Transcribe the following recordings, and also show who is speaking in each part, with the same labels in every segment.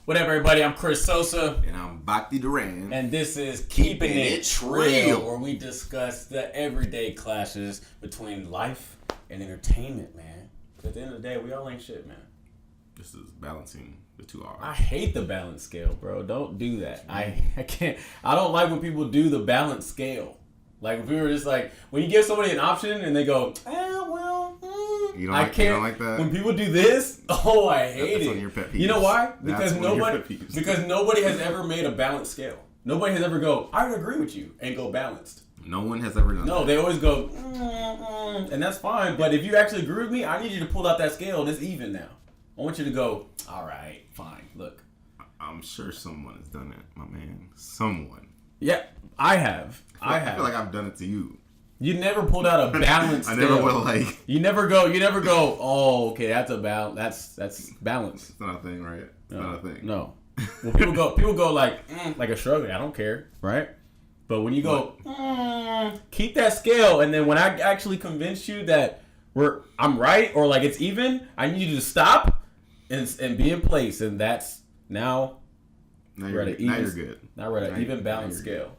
Speaker 1: What up, everybody? I'm Chris Sosa.
Speaker 2: And I'm Bhakti Duran.
Speaker 1: And this is Keepin It Trill, where we discuss the everyday clashes between life and entertainment, man. At the end of the day, we all ain't shit, man.
Speaker 2: This is balancing the 2 hours.
Speaker 1: I hate the balance scale, bro. Don't do that. I can't. I don't like when people do the balance scale. Like, if we were just like, when you give somebody an option and they go,
Speaker 2: you don't like that?
Speaker 1: When people do this, I hate
Speaker 2: That's
Speaker 1: it.
Speaker 2: one of your pet peeves.
Speaker 1: You know why? Because
Speaker 2: Because
Speaker 1: nobody has ever made a balanced scale. Nobody has ever go, I would agree with you, and go balanced.
Speaker 2: No one has ever done that.
Speaker 1: No, they always go, and that's fine. But if you actually agree with me, I need you to pull out that scale and it's even now. I want you to go, all right, fine, look.
Speaker 2: I'm sure someone has done it, my man. Someone.
Speaker 1: Yeah, I have. I
Speaker 2: feel like I've done it to you.
Speaker 1: You never pulled out a balanced scale.
Speaker 2: I never will, like...
Speaker 1: You never go, oh, okay, that's a balance. That's balance.
Speaker 2: It's not a thing, right? It's not a thing.
Speaker 1: No. Well, people go like a shrug. I don't care, right? But when you go, keep that scale, and then when I actually convince you that I'm right or like it's even, I need you to stop and be in place, and that's now
Speaker 2: you're good.
Speaker 1: Now we're at an even balance scale.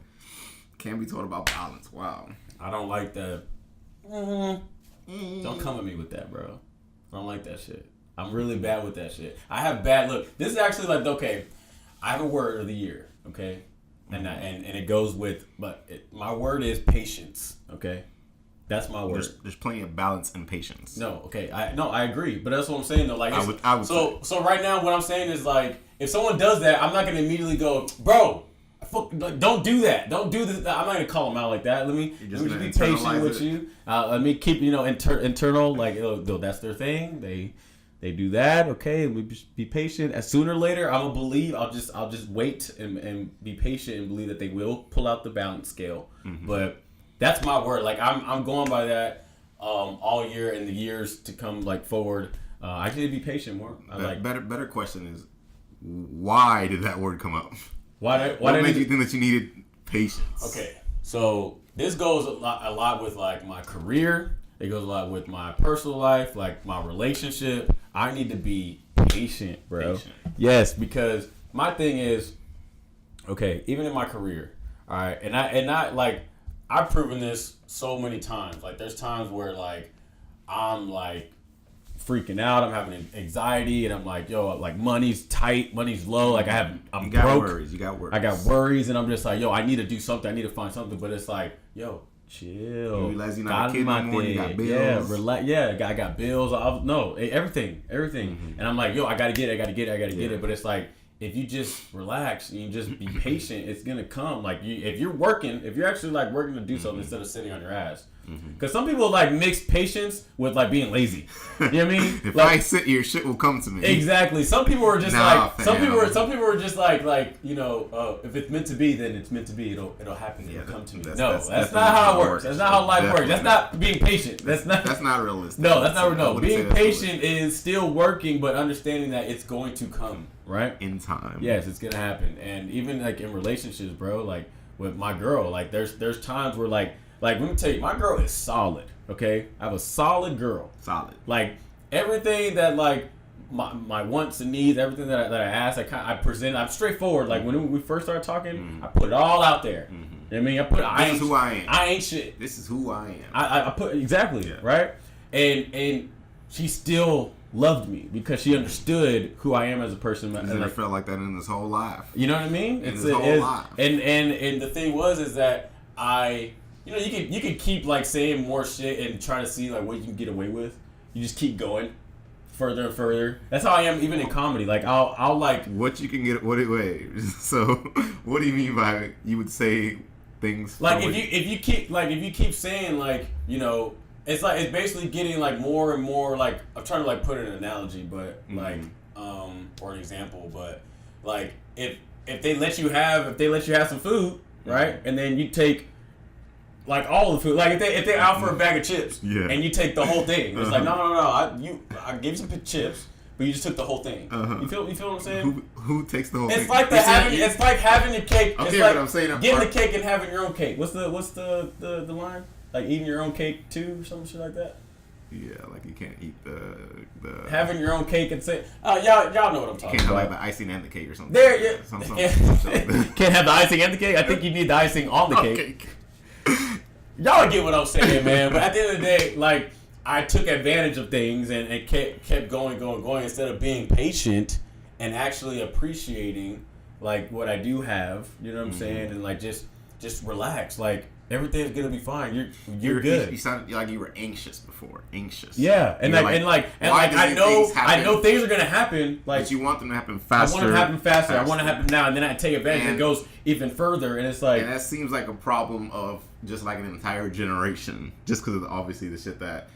Speaker 2: Can't be told about balance. Wow.
Speaker 1: I don't like that. Don't come at me with that, bro. I don't like that shit. I'm really bad with that shit. I have bad look. This is actually like, okay, I have a word of the year, okay? And it goes with, my word is patience, okay? That's my word.
Speaker 2: There's plenty of balance and patience.
Speaker 1: No, okay. I agree. But that's what I'm saying, though. Like,
Speaker 2: I would
Speaker 1: so right now, what I'm saying is, like, if someone does that, I'm not going to immediately go, bro, don't do that. Don't do this. I'm not going to call them out like that. Let me just be patient with you. Let me keep, internal, like, that's their thing. They do that, okay? We just be patient. As sooner or later, I'm gonna believe. I'll just wait and be patient and believe that they will pull out the balance scale. Mm-hmm. But that's my word. Like I'm going by that all year and the years to come, like forward. I just need to be patient more.
Speaker 2: Better question is, why did that word come up?
Speaker 1: What
Speaker 2: made you think that you needed patience?
Speaker 1: Okay, so this goes a lot with like my career. It goes a lot with my personal life, like my relationship. I need to be patient, bro. Yes, because my thing is, okay, even in my career, all right, and I like, I've proven this so many times. Like, there's times where like I'm like freaking out, I'm having anxiety, and I'm like, yo, like money's tight, money's low, like I'm broke.
Speaker 2: You got worries.
Speaker 1: I got worries, and I'm just like, yo, I need to do something. I need to find something, but it's like, yo. Chill.
Speaker 2: You realize you're not a kid anymore. You got bills.
Speaker 1: Yeah, relax. Yeah, I got bills. Everything. Mm-hmm. And I'm like, yo, I gotta get it. But it's like, if you just relax and you just be patient, it's gonna come. Like, if you're actually like working to do something instead of sitting on your ass. Because some people like mix patience with like being lazy. You know what I mean?
Speaker 2: If
Speaker 1: like,
Speaker 2: I sit here, shit will come to me.
Speaker 1: Exactly. Some people are just some people are just like if it's meant to be, then it's meant to be. It'll happen. It'll come to me. That's not how it works. That's not how life works. That's not being patient. That's not
Speaker 2: realistic.
Speaker 1: No, that's not no. Being patient is still working, but understanding that it's going to come, right?
Speaker 2: In time.
Speaker 1: Yes, it's gonna happen. And even like in relationships, bro, like with my girl, like there's times where like let me tell you, my girl is solid, okay? I have a solid girl.
Speaker 2: Solid. Like,
Speaker 1: everything that, like, my wants and needs, everything that I ask, I present. I'm straightforward. Like, when we first started talking, I put it all out there. Mm-hmm. I mean,
Speaker 2: this is who I am.
Speaker 1: I ain't shit.
Speaker 2: This is who I am.
Speaker 1: I put, exactly, right? And she still loved me because she understood who I am as a person.
Speaker 2: He's never felt like that in his whole life.
Speaker 1: You know what I mean?
Speaker 2: In his whole life.
Speaker 1: And the thing is that you can keep like saying more shit and try to see like what you can get away with. You just keep going further and further. That's how I am even in comedy. Like I'll like
Speaker 2: what you can get. Wait. So what do you mean by you would say things
Speaker 1: like if you keep saying like it's like it's basically getting like more and more like I'm trying to like put an analogy, but like or an example, but like if they let you have some food, right, and then you take like all the food, like if they offer a bag of chips, and you take the whole thing, it's like no, I gave you some chips, but you just took the whole thing. You feel what I'm saying?
Speaker 2: Who takes the whole thing?
Speaker 1: It's like having your cake.
Speaker 2: Okay,
Speaker 1: it's like
Speaker 2: but I'm saying
Speaker 1: getting the cake and having your own cake. What's the line? Like eating your own cake too, or some shit like that.
Speaker 2: Yeah, like you can't eat the
Speaker 1: having your own cake and say, y'all know what I'm talking about.
Speaker 2: Can't have like the icing and the cake or something.
Speaker 1: There, yeah.
Speaker 2: Something
Speaker 1: Can't have the icing and the cake. I think you need the icing on the cake. Y'all get what I'm saying, man. But at the end of the day, like, I took advantage of things and kept going instead of being patient and actually appreciating like what I do have. You know what I'm saying? And like just relax. Like, everything's gonna be fine. You're good.
Speaker 2: You sounded like you were anxious before. Anxious.
Speaker 1: Yeah, and I know things are gonna happen. Like,
Speaker 2: but you want them to happen faster.
Speaker 1: I want them to happen faster. I want to happen now, and then I take advantage. And it goes even further, and it's like.
Speaker 2: And that seems like a problem of just like an entire generation, just because of obviously the shit that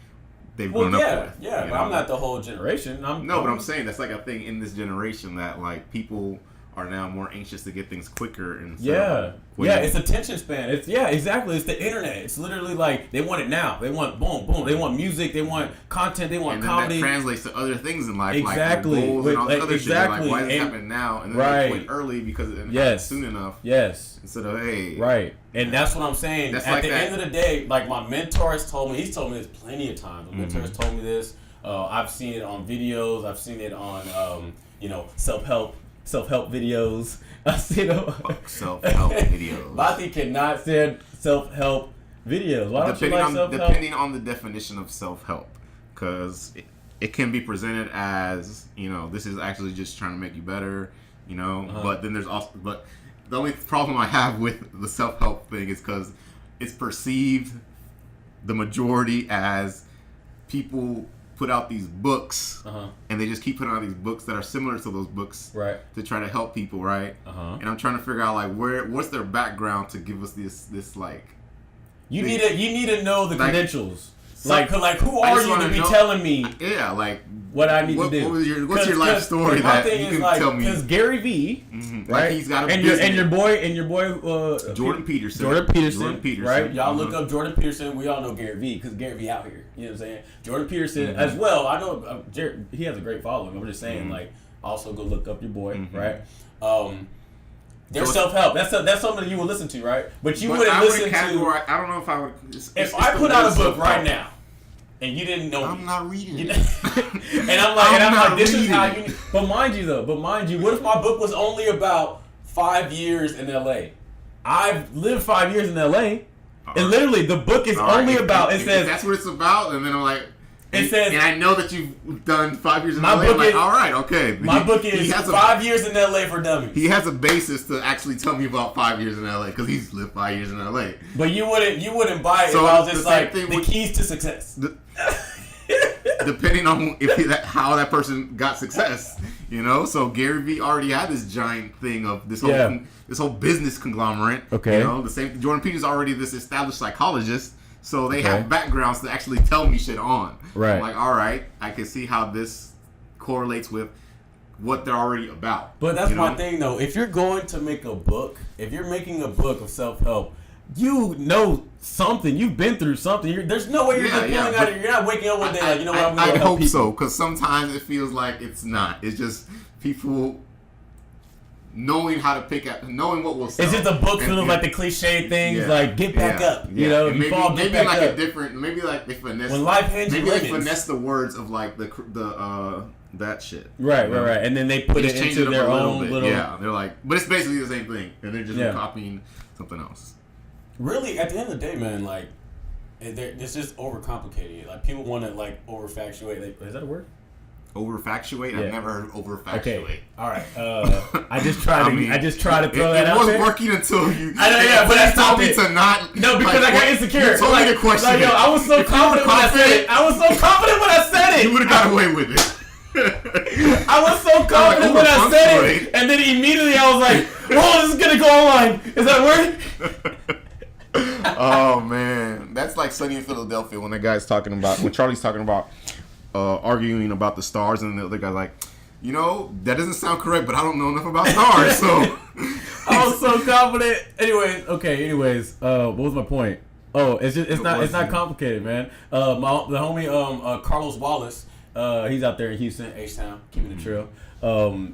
Speaker 2: they've grown up with.
Speaker 1: Yeah, but I'm not the whole generation.
Speaker 2: But I'm saying that's like a thing in this generation that like people are now more anxious to get things quicker and
Speaker 1: it's attention span. It's exactly. It's the internet. It's literally like they want it now. They want boom. They want music. They want content. They want comedy.
Speaker 2: That translates to other things in life,
Speaker 1: exactly.
Speaker 2: Like goals and all this other shit. Like, why is it happening now? And then they quit early because it didn't happen soon enough.
Speaker 1: Yes.
Speaker 2: Instead of
Speaker 1: and that's what I'm saying. At the end of the day, like my mentor has told me. He's told me this plenty of times. My mentor has told me this. I've seen it on videos. I've seen it on self-help videos. I see them.
Speaker 2: Self-help videos.
Speaker 1: Bhakti cannot stand self-help videos. Why don't you like self-help?
Speaker 2: Depending on the definition of self-help, because it can be presented as, this is actually just trying to make you better, But then there's also, the only problem I have with the self-help thing is because it's perceived the majority as people put out these books, and they just keep putting out these books that are similar to those books, to try to help people, right? And I'm trying to figure out like what's their background to give us this like.
Speaker 1: You need to know the credentials. Like who are you to be telling me?
Speaker 2: Yeah, like
Speaker 1: what I need to do.
Speaker 2: What's your life story that you can tell me?
Speaker 1: Because Gary V, right?
Speaker 2: Like he's got
Speaker 1: and your boy
Speaker 2: Jordan Peterson,
Speaker 1: right? Y'all look up Jordan Peterson. We all know Gary V because Gary V out here. You know what I'm saying? Jordan Peterson as well. I know he has a great following. I'm just saying, like, also go look up your boy, right? Their self-help. That's something you would listen to, right? But you wouldn't listen to.
Speaker 2: I don't know if I would.
Speaker 1: If I put out a book right now, and you didn't know,
Speaker 2: I'm not reading it.
Speaker 1: and I'm like, this is how you. But mind you, what if my book was only about 5 years in LA? I've lived 5 years in LA, and literally the book is only about. It says
Speaker 2: that's what it's about, and then I'm like.
Speaker 1: It says,
Speaker 2: and I know that you've done 5 years in LA. I'm like, all right, okay.
Speaker 1: My book is 5 years in LA for dummies.
Speaker 2: He has a basis to actually tell me about 5 years in LA because he's lived 5 years in LA.
Speaker 1: But you wouldn't buy it if I was just like the keys to success.
Speaker 2: Depending on how that person got success, So Gary Vee already had this giant thing of this whole business conglomerate.
Speaker 1: Okay.
Speaker 2: The same. Jordan Peterson already this established psychologist. So they have backgrounds to actually tell me shit on.
Speaker 1: Right.
Speaker 2: I'm like, all right, I can see how this correlates with what they're already about.
Speaker 1: But that's my thing, though. If you're going to make a book, if you're making a book of self-help, you know something. You've been through something. There's no way you're just pulling out of. You're not waking up one day like, you know what, I'm going to help
Speaker 2: hope
Speaker 1: people.
Speaker 2: So, because sometimes it feels like it's not. It's just people knowing how to pick up, knowing what will sell.
Speaker 1: It's just a book full of like the cliche things, like get back up. You know, if you fall, get back
Speaker 2: like
Speaker 1: up.
Speaker 2: Maybe like they finesse.
Speaker 1: When life hands you lemons.
Speaker 2: They finesse the words of like the that shit.
Speaker 1: Right. And then they put it into their own little.
Speaker 2: Yeah, they're like, but it's basically the same thing, and they're just copying something else.
Speaker 1: Really, at the end of the day, man, like, it's just overcomplicating it. Like, people want to like overfactuate. Like, is that a word?
Speaker 2: Overfactuate? Yeah. I've never heard overfactuate.
Speaker 1: Okay. All right. I just tried to throw that out there.
Speaker 2: It was working until you.
Speaker 1: I know, but that's
Speaker 2: told me to not.
Speaker 1: No, because I got insecure.
Speaker 2: You told me to question it.
Speaker 1: I was so confident when I said it. I was so confident when I said it.
Speaker 2: You would have got away with it.
Speaker 1: I was so confident when I said it, and then immediately I was like, "Whoa, this is gonna go online." Is that word?
Speaker 2: Oh man, that's like Sunny in Philadelphia when Charlie's talking about arguing about the stars, and the other guy's like, that doesn't sound correct, but I don't know enough about stars, so.
Speaker 1: I was so confident. Anyways, what was my point? Oh, it's not complicated, man. The homie Carlos Wallace, he's out there in Houston, H-Town, keeping it Trill.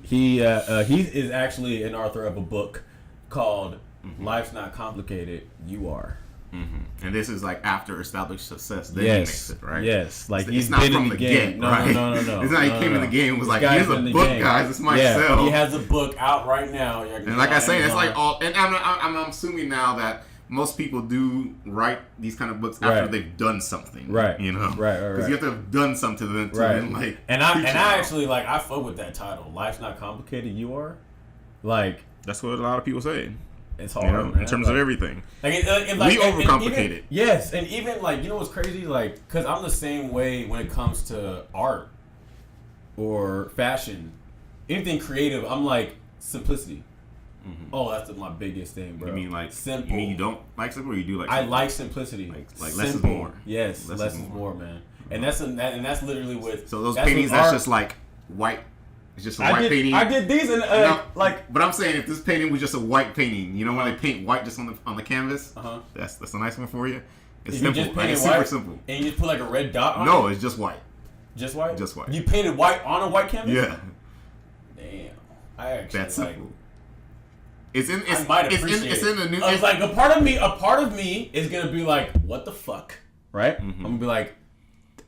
Speaker 1: He is actually an author of a book called "Life's Not Complicated, You Are."
Speaker 2: Mm-hmm. And this is like after established success. Then
Speaker 1: yes.
Speaker 2: he makes it, right?
Speaker 1: Yes. Like
Speaker 2: it's not
Speaker 1: been
Speaker 2: from
Speaker 1: in
Speaker 2: the
Speaker 1: game.
Speaker 2: right?
Speaker 1: No.
Speaker 2: It's not he came in the game and was like, here's a book, guys. This might sell.
Speaker 1: He has a book out right now.
Speaker 2: And like I say, it's like all. And I'm assuming now that most people do write these kind of books after they've done something,
Speaker 1: right?
Speaker 2: You know,
Speaker 1: right.
Speaker 2: Because you have to have done something to then like.
Speaker 1: And I actually like I fuck with that title. Life's not complicated. You are, like
Speaker 2: that's what a lot of people say.
Speaker 1: It's hard,
Speaker 2: in terms of everything.
Speaker 1: Like,
Speaker 2: we overcomplicate it.
Speaker 1: Yes, and even like what's crazy, like because I'm the same way when it comes to art or fashion, anything creative. I'm like simplicity. Mm-hmm. Oh, that's my biggest thing, bro.
Speaker 2: You mean like
Speaker 1: simple?
Speaker 2: You mean you don't like simple, or you do like?
Speaker 1: Simple? I like simplicity.
Speaker 2: Like less is more.
Speaker 1: Yes, less is more, man. And that's literally with.
Speaker 2: So those paintings, that's just like white. It's just a white painting.
Speaker 1: I did these and like.
Speaker 2: But I'm saying if this painting was just a white painting, you know when they paint white just on the canvas, that's a nice one for you. It's simple.
Speaker 1: You just painted
Speaker 2: it's
Speaker 1: white,
Speaker 2: super simple.
Speaker 1: And you just put like a red dot on it?
Speaker 2: No, it's just white.
Speaker 1: Just white?
Speaker 2: Just white.
Speaker 1: You painted white on a white canvas?
Speaker 2: Yeah.
Speaker 1: Damn. I actually
Speaker 2: that's simple.
Speaker 1: It's in the new. It's like a part of me is gonna be like, what the fuck, right? Mm-hmm. I'm gonna be like,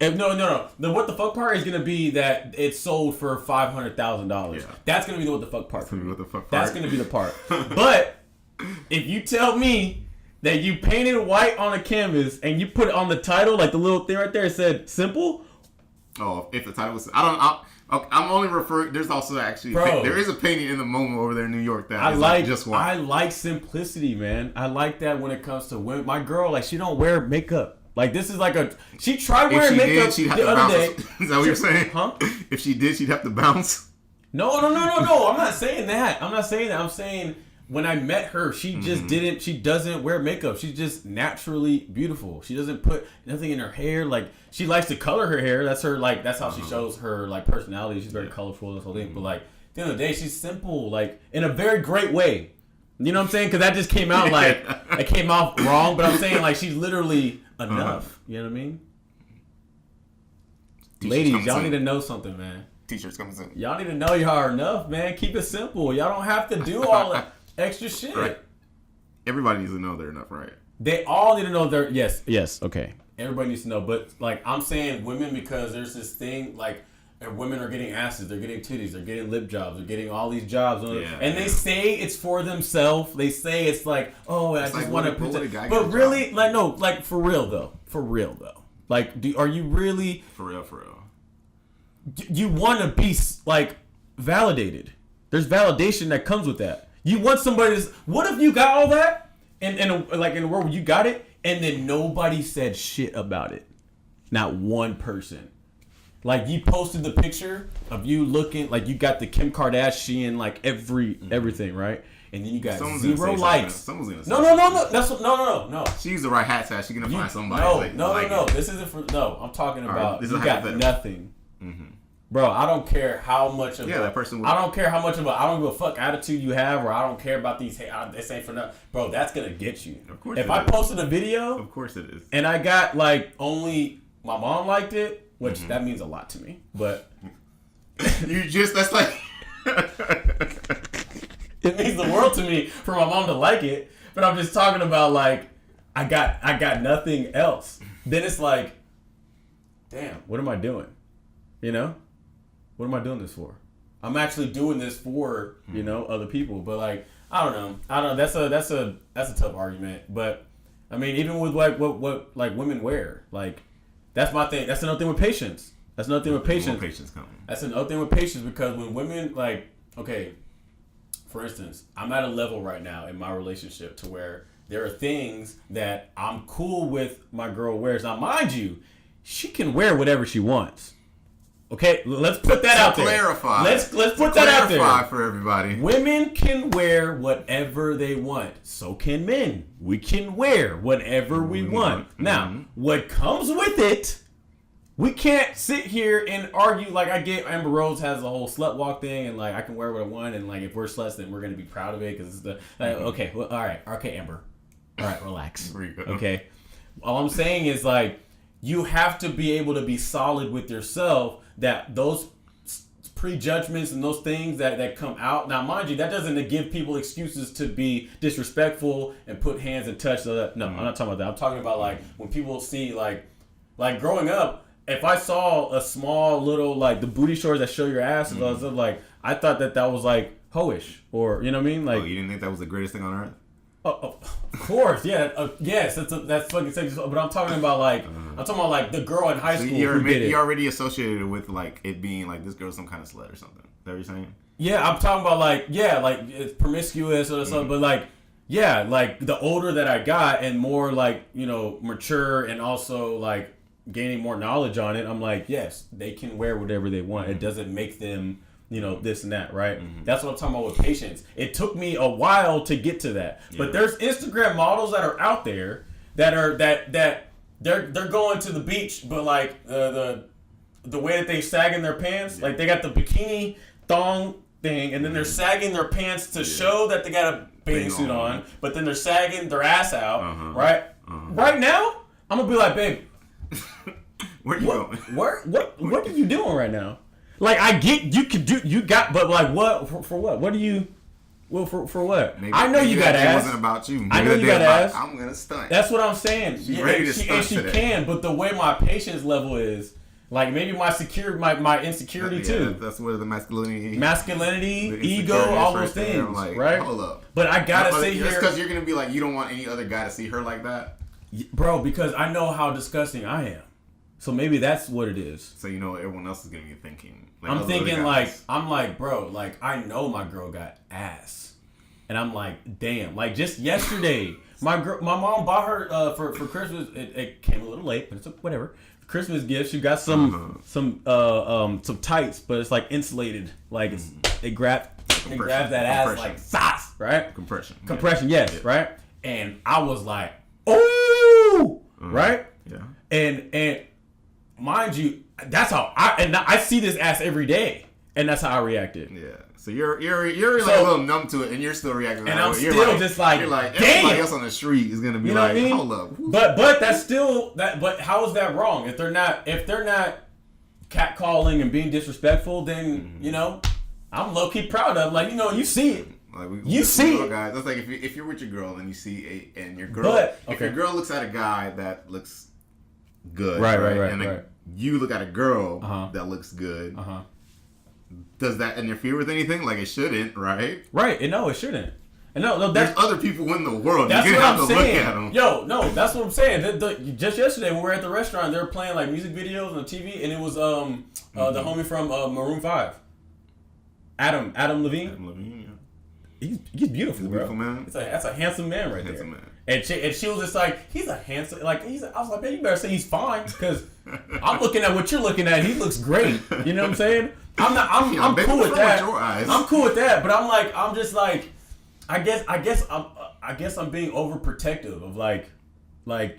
Speaker 1: no. The what the fuck part is gonna be that it's sold for $500,000. Yeah. That's gonna be the what the fuck part. That's gonna be the part. But if you tell me that you painted white on a canvas and you put it on the title, like the little thing right there, it said simple.
Speaker 2: Oh, if the title was, I'm only referring. There's also actually there is a painting in the MoMA over there in New York that is like just white. I like simplicity, man. I like that when it comes to women. My girl, like she don't wear makeup. Like this is like she tried wearing makeup the other day. Is that what you're saying?
Speaker 1: Huh?
Speaker 2: If she did, she'd have to bounce.
Speaker 1: No. I'm not saying that. I'm saying when I met her, she just didn't. She doesn't wear makeup. She's just naturally beautiful. She doesn't put nothing in her hair. Like she likes to color her hair. That's her. Like that's how she shows her like personality. She's very colorful. This whole thing. But like at the end of the day, she's simple. Like in a very great way. You know what I'm saying? Because that just came out like it came out wrong. But I'm saying like she's literally enough. You know what I mean? Ladies, y'all need to know something, man.
Speaker 2: T-shirts coming soon.
Speaker 1: Y'all need to know y'all are enough, man. Keep it simple. Y'all don't have to do all that extra shit.
Speaker 2: Right. Everybody needs to know they're enough, right?
Speaker 1: They all need to know they're yes, okay. Everybody needs to know, but like I'm saying women because there's this thing like women are getting asses, they're getting titties, they're getting lip jobs, they're getting all these jobs, and they say it's for themselves. They say it's like, oh, I just want to put that. But really, job. Like no, like for real though. Like, are you really
Speaker 2: for real?
Speaker 1: You want to be like validated. There's validation that comes with that. You want somebody to. What if you got all that and like in the world where you got it and then nobody said shit about it? Not one person. Like you posted the picture of you looking like you got the Kim Kardashian like everything, right? And then you got zero likes.
Speaker 2: Someone's gonna say
Speaker 1: no. That's what, no.
Speaker 2: She used the right hashtag. She's gonna find somebody.
Speaker 1: No. This isn't for I'm talking about you got nothing. Mm-hmm. Bro, I don't care how much of
Speaker 2: that person.
Speaker 1: I don't care how much of I don't give a fuck attitude you have, or I don't care about these. This ain't for nothing, bro. That's gonna get you.
Speaker 2: Of course.
Speaker 1: If I posted a video,
Speaker 2: of course it is,
Speaker 1: and I got like only my mom liked it, which that means a lot to me. But
Speaker 2: that's like
Speaker 1: it means the world to me for my mom to like it. But I'm just talking about like I got nothing else. Then it's like, damn, what am I doing? You know. What am I doing this for? I'm actually doing this for, other people. But like, I don't know. That's a tough argument. But I mean, even with like what like women wear, like that's my thing. That's another thing with patience. That's another thing with patience. That's another thing with patience because when women like, okay, for instance, I'm at a level right now in my relationship to where there are things that I'm cool with my girl wears. Now, mind you, she can wear whatever she wants. Okay, let's put that out there.
Speaker 2: Clarify.
Speaker 1: Let's put that out there.
Speaker 2: Clarify for everybody.
Speaker 1: Women can wear whatever they want. So can men. We can wear whatever we want. Now, what comes with it, we can't sit here and argue like I get Amber Rose has the whole slut walk thing and like I can wear what I want and like if we're sluts then we're gonna be proud of it because it's the okay, well, all right, Amber, all right, relax. Okay, all I'm saying is like you have to be able to be solid with yourself that those prejudgments and those things that come out. Now, mind you, that doesn't give people excuses to be disrespectful and put hands and touch. No, I'm not talking about that. I'm talking about like when people see like growing up. If I saw a small little like the booty shorts that show your ass and all that stuff, like I thought that was like hoish, or you know what I mean? Like,
Speaker 2: you didn't think that was the greatest thing on earth?
Speaker 1: Oh, of course, yeah, yes, that's fucking sexy. But I'm talking about like the girl in high school who did it.
Speaker 2: You already associated it with like it being like this girl's some kind of slut or something. Is that what you're saying?
Speaker 1: Yeah, I'm talking about like it's promiscuous or something, but like like the older that I got and more like mature and also like gaining more knowledge on it, I'm like, yes, they can wear whatever they want. It doesn't make them this and that, right? That's what I'm talking about with patience. It took me a while to get to that. Yeah. But there's Instagram models that are out there that are they're going to the beach, but like the way that they sag in their pants, like they got the bikini thong thing, and then they're sagging their pants to show that they got a bathing suit on, but then they're sagging their ass out, right? Right now, I'm gonna be like, babe,
Speaker 2: where you going?
Speaker 1: What are you doing right now? Like, I get but like what for what? What do you? Well, for what? I know you got ass.
Speaker 2: It wasn't about you.
Speaker 1: I know you got ass.
Speaker 2: I'm gonna stunt.
Speaker 1: That's what I'm saying.
Speaker 2: She's ready to stunt
Speaker 1: and she
Speaker 2: today.
Speaker 1: can, but the way my patience level is, like maybe my insecurity too.
Speaker 2: That's where the masculinity,
Speaker 1: the ego, all those things,
Speaker 2: like,
Speaker 1: right?
Speaker 2: Hold up.
Speaker 1: But I gotta say here,
Speaker 2: because you're gonna be like, you don't want any other guy to see her like that,
Speaker 1: bro. Because I know how disgusting I am. So maybe that's what it is.
Speaker 2: So everyone else is gonna be thinking. Like,
Speaker 1: I'm thinking I'm like, bro, like I know my girl got ass, and I'm like, damn. Like just yesterday, my mom bought her for Christmas. It came a little late, but it's whatever. Christmas gift. She got some tights, but it's like insulated. Like it grabs that ass like socks, right? Compression, yes, yeah. Right. And I was like, oh, right,
Speaker 2: yeah.
Speaker 1: And mind you, that's how I see this ass every day, and that's how I reacted.
Speaker 2: Yeah. So you're like a little numb to it, and you're still reacting.
Speaker 1: And I'm still just like,
Speaker 2: you're like,
Speaker 1: damn.
Speaker 2: Everybody else on the street is gonna be like, hold up.
Speaker 1: But that's still that. But how is that wrong? If they're not catcalling and being disrespectful, then I'm low key proud of. Like you see it.
Speaker 2: Like
Speaker 1: you see it,
Speaker 2: guys. That's like if you're with your girl and you see your girl. If your girl looks at a guy that looks good, right, and you look at a girl that looks good. Does that interfere with anything? Like it shouldn't, right?
Speaker 1: Right. No, it shouldn't. And no,
Speaker 2: there's other people in the world.
Speaker 1: That's
Speaker 2: you
Speaker 1: what
Speaker 2: have
Speaker 1: I'm
Speaker 2: to
Speaker 1: saying.
Speaker 2: Look at them.
Speaker 1: Yo, no, that's what I'm saying. Just yesterday when we were at the restaurant, they were playing like music videos on TV, and it was the homie from Maroon 5, Adam Levine.
Speaker 2: Adam Levine,
Speaker 1: yeah. He's beautiful, bro.
Speaker 2: Beautiful man.
Speaker 1: That's a handsome man right
Speaker 2: handsome
Speaker 1: there.
Speaker 2: Man.
Speaker 1: And she was just like, he's a handsome, like I was like, man, you better say he's fine because I'm looking at what you're looking at. He looks great. You know what I'm saying? I'm cool with that. I'm cool with that, but I'm just like, I guess I'm being overprotective of like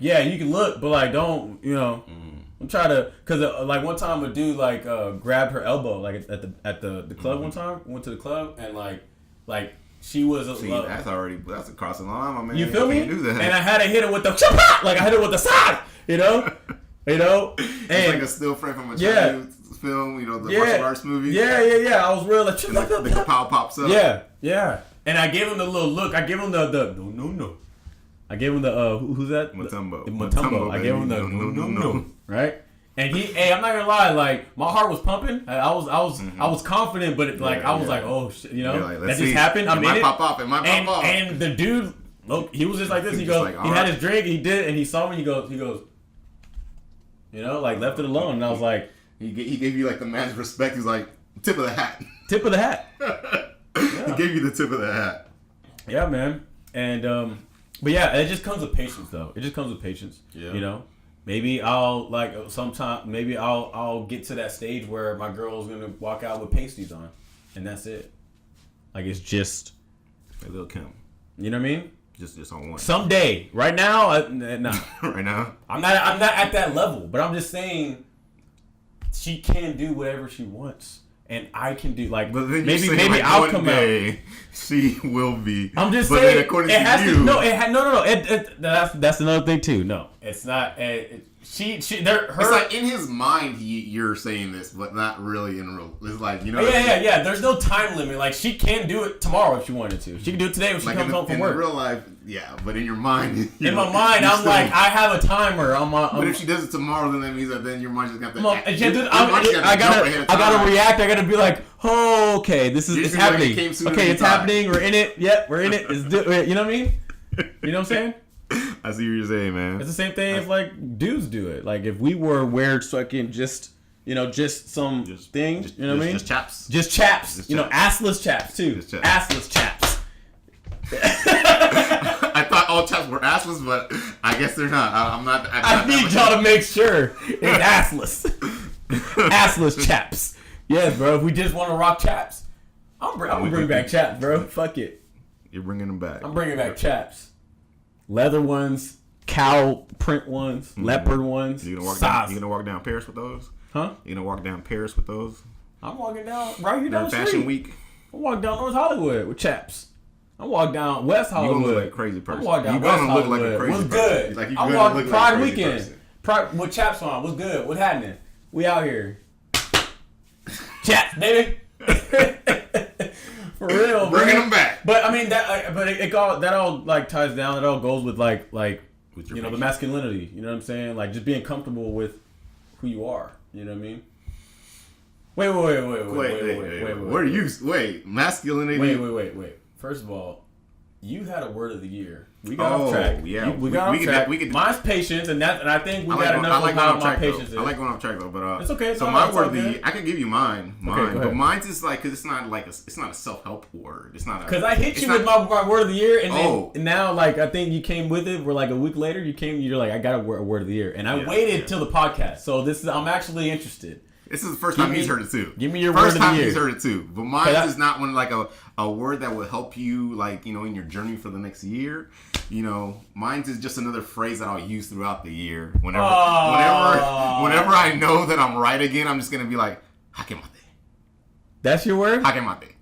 Speaker 1: yeah, you can look, but like don't I'm trying to because like one time a dude like grabbed her elbow like at the club one time. Went to the club and like. She was
Speaker 2: that's a crossing the line, my man.
Speaker 1: You feel me?
Speaker 2: Do that.
Speaker 1: And I had to hit it with the like I hit it with the side, and
Speaker 2: it's like a still frame from a Chinese film, the martial arts movie.
Speaker 1: Yeah. I was real like
Speaker 2: the kapow pops up.
Speaker 1: Yeah. And I gave him the little look. I gave him the no. I gave him the who's that?
Speaker 2: Mutombo.
Speaker 1: I gave him the no. Right. And I'm not gonna lie, like my heart was pumping. I was confident, but I was like, oh shit, that just happened. I'm in it.
Speaker 2: It might pop off.
Speaker 1: And the dude, look, he was just like this. He goes, he had his drink, he did, and he saw me. He goes, like left it alone. And I was like,
Speaker 2: he gave you like the man's respect. He's like tip of the hat.
Speaker 1: Tip of the hat.
Speaker 2: He gave you the tip of the hat.
Speaker 1: Yeah, man. And but yeah, it just comes with patience, though. It just comes with patience.
Speaker 2: Yeah.
Speaker 1: Maybe I'll I'll get to that stage where my girl's gonna walk out with pasties on, and that's it. Like it's just
Speaker 2: a little Kim.
Speaker 1: You know what I mean?
Speaker 2: Just on one.
Speaker 1: Someday. Right now, no.
Speaker 2: Right now,
Speaker 1: I'm not at that level. But I'm just saying, she can do whatever she wants, and I can do like.
Speaker 2: But then
Speaker 1: maybe
Speaker 2: like
Speaker 1: I'll come out.
Speaker 2: She will be.
Speaker 1: I'm just
Speaker 2: but
Speaker 1: saying.
Speaker 2: Then according
Speaker 1: it has
Speaker 2: to you,
Speaker 1: to. No. That's another thing too. No. It's not. It's
Speaker 2: like in his mind, you're saying this, but not really in real. It's like, you know.
Speaker 1: Yeah. There's no time limit. Like, she can do it tomorrow if she wanted to. She can do it today when she comes home from work.
Speaker 2: In real life, yeah, but in your mind.
Speaker 1: In my mind, I'm like, I have a timer.
Speaker 2: But if she does it tomorrow, then that means that then your mind's just gonna have to.
Speaker 1: I gotta react. I gotta be like, oh, okay, it's happening. Okay, it's happening. We're in it. Yep, we're in it. You know what I mean? You know what I'm saying?
Speaker 2: I see what you're saying, man.
Speaker 1: It's the same thing if like dudes do it. Like if we were weird fucking just some thing, you know what I mean?
Speaker 2: Just chaps.
Speaker 1: Just chaps. Assless chaps too. Assless chaps.
Speaker 2: I thought all chaps were assless, but I guess they're not. I'm not.
Speaker 1: I need y'all to make sure it's assless. Assless chaps. Yes, bro. If we just want to rock chaps, I'm gonna bring back chaps, bro. Fuck it.
Speaker 2: You're bringing them back.
Speaker 1: I'm bringing back chaps. Leather ones, cow print ones, leopard ones.
Speaker 2: You gonna walk down Paris with those?
Speaker 1: Huh?
Speaker 2: You gonna walk down Paris with those?
Speaker 1: I'm walking down right here down the street.
Speaker 2: Fashion Week.
Speaker 1: I'm walking down North Hollywood with chaps. I'm walking down West Hollywood.
Speaker 2: You gonna look like a crazy person.
Speaker 1: I'm walking down West Hollywood.
Speaker 2: Look like a crazy
Speaker 1: What's
Speaker 2: person.
Speaker 1: good? I'm walking Pride Weekend. Pride with chaps on. What's good? What's happening? We out here. Chaps, baby. For real,
Speaker 2: bringing them back.
Speaker 1: But I mean that all like ties down. It all goes with like with the masculinity. You know what I'm saying? Like just being comfortable with who you are. You know what I mean? Wait.
Speaker 2: Where are you? Wait, masculinity.
Speaker 1: Wait. First of all, you had a word of the year. We got off track.
Speaker 2: Yeah,
Speaker 1: we got off track. Mine's patience, and I think we got enough of how my patience is.
Speaker 2: I like going off track though, but
Speaker 1: it's okay.
Speaker 2: So my word of the year, I can give you mine,
Speaker 1: okay,
Speaker 2: but mine's is like, because it's not like it's not a self-help word. It's not
Speaker 1: because I hit you with my word of the year, and now like I think you came with it. We're like a week later, you're like, I got a word of the year, and I waited till the podcast. So I'm actually interested.
Speaker 2: This is the first time he's heard it too.
Speaker 1: Give me your word of the year.
Speaker 2: First time he's heard it too. But mine is not one like a word that will help you like, in your journey for the next year. Mine is just another phrase that I'll use throughout the year. Whenever I know that I'm right again, I'm just gonna be like, Hakemate.
Speaker 1: That's your word?
Speaker 2: Hakemate.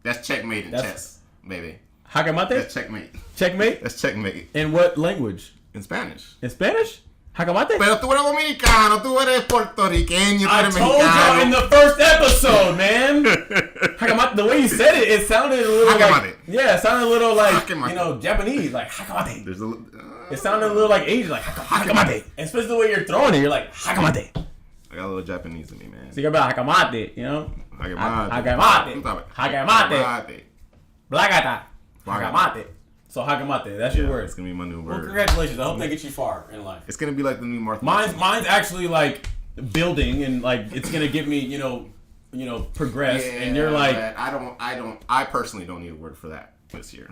Speaker 2: That's checkmate in chess, baby.
Speaker 1: Hakemate?
Speaker 2: That's checkmate.
Speaker 1: Checkmate?
Speaker 2: That's checkmate.
Speaker 1: In what language?
Speaker 2: In Spanish.
Speaker 1: In Spanish? Hakemate?
Speaker 2: Pero tú eres dominicano, tú eres puertorriqueño, tú eres mexicano.
Speaker 1: I told y'all in the first episode, man. Hakemate, the way you said it, it sounded a little like... Yeah, it sounded a little like, Japanese. Like, Hakemate. It sounded a little like Asian, like, Hakemate. And especially the way you're throwing it, you're like, Hakemate.
Speaker 2: I got a little Japanese in me, man.
Speaker 1: So you're about Hakemate,
Speaker 2: Hakemate.
Speaker 1: Blagata. Hakemate. So Hakemate, that's your word.
Speaker 2: It's gonna be my new word.
Speaker 1: Well, congratulations. I hope they get you far in life.
Speaker 2: It's gonna be like the new Martha.
Speaker 1: Mine's actually like building, and like it's gonna get me, progress.
Speaker 2: Yeah,
Speaker 1: and you're like,
Speaker 2: I personally don't need a word for that this year.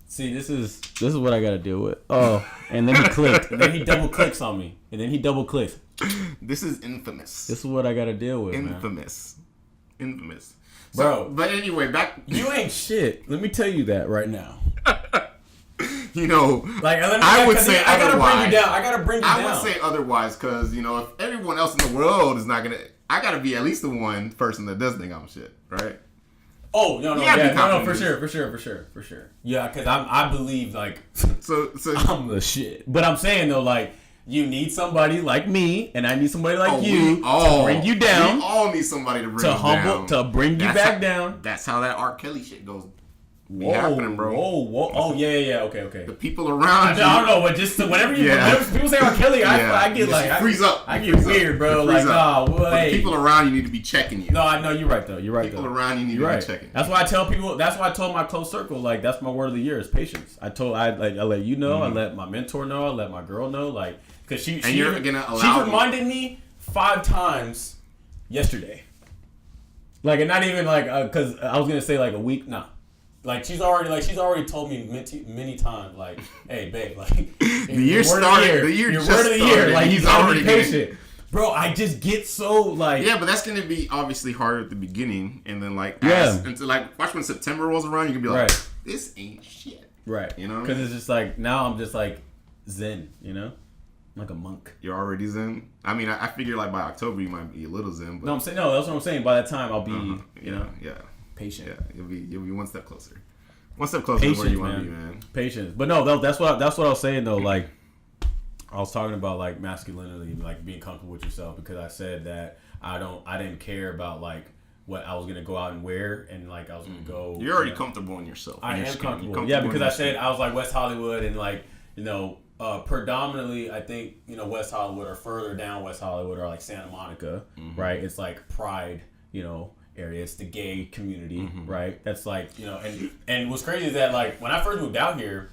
Speaker 1: See, this is what I gotta deal with. Oh, and then he clicked, and then he double clicks on me, and then he double clicks.
Speaker 2: This is infamous.
Speaker 1: This is what I gotta deal with.
Speaker 2: Infamous.
Speaker 1: Bro,
Speaker 2: but anyway, back.
Speaker 1: You ain't shit. Let me tell you that right now.
Speaker 2: Like I would say
Speaker 1: I gotta
Speaker 2: otherwise.
Speaker 1: bring you down. I gotta bring you down.
Speaker 2: I would say otherwise because if everyone else in the world is not gonna, I gotta be at least the one person that does think I'm shit, right?
Speaker 1: Oh no, for sure. Yeah, because I believe like
Speaker 2: so
Speaker 1: I'm the shit. But I'm saying though, like. You need somebody like me, and I need somebody like you to bring you down.
Speaker 2: We all need somebody to bring you down.
Speaker 1: To bring you back down.
Speaker 2: That's how that R. Kelly shit goes. Be happening, bro.
Speaker 1: Whoa. Oh, yeah. Okay.
Speaker 2: The people around you.
Speaker 1: I don't know, but just whenever people say R. Kelly, I get like...
Speaker 2: freeze up.
Speaker 1: I get weird, bro. Like,
Speaker 2: no, the people around you need to be checking you.
Speaker 1: No, I know. You're right, though.
Speaker 2: People around you need to be checking you.
Speaker 1: That's why I tell people... That's why I told my close circle, like, that's my word of the year is patience. I let you know. I let my mentor know. I let my girl know, like... Because she reminded me 5 times yesterday. Like, and not even like, because I was gonna say like a week. Nah, like she's already told me many times. Like, hey, babe, like
Speaker 2: the year started.
Speaker 1: Your word of the year. Like he's already patient. Bro, I just get so like...
Speaker 2: Yeah, but that's going to be obviously hard at the beginning. And then like... Until like, watch when September rolls around, you can be like, this ain't shit.
Speaker 1: Right. Because it's just like, now I'm just like zen, like a monk.
Speaker 2: You're already zen? I mean, I figure like by October you might be a little zen. But...
Speaker 1: No, I'm saying, that's what I'm saying. By that time I'll be, patient.
Speaker 2: Yeah, you'll be one step closer. One step closer to where you want to be, man.
Speaker 1: Patience. But no, that's what I was saying though. Like, I was talking about like masculinity, like being comfortable with yourself, because I said that I didn't care about like what I was gonna go out and wear, and like I was gonna go.
Speaker 2: You're already comfortable in yourself.
Speaker 1: I am comfortable. Yeah, because I said I was like West Hollywood, and like predominantly I think West Hollywood or further down West Hollywood or like Santa Monica, right? It's like Pride, area. It's the gay community, right? That's like and what's crazy is that like when I first moved out here,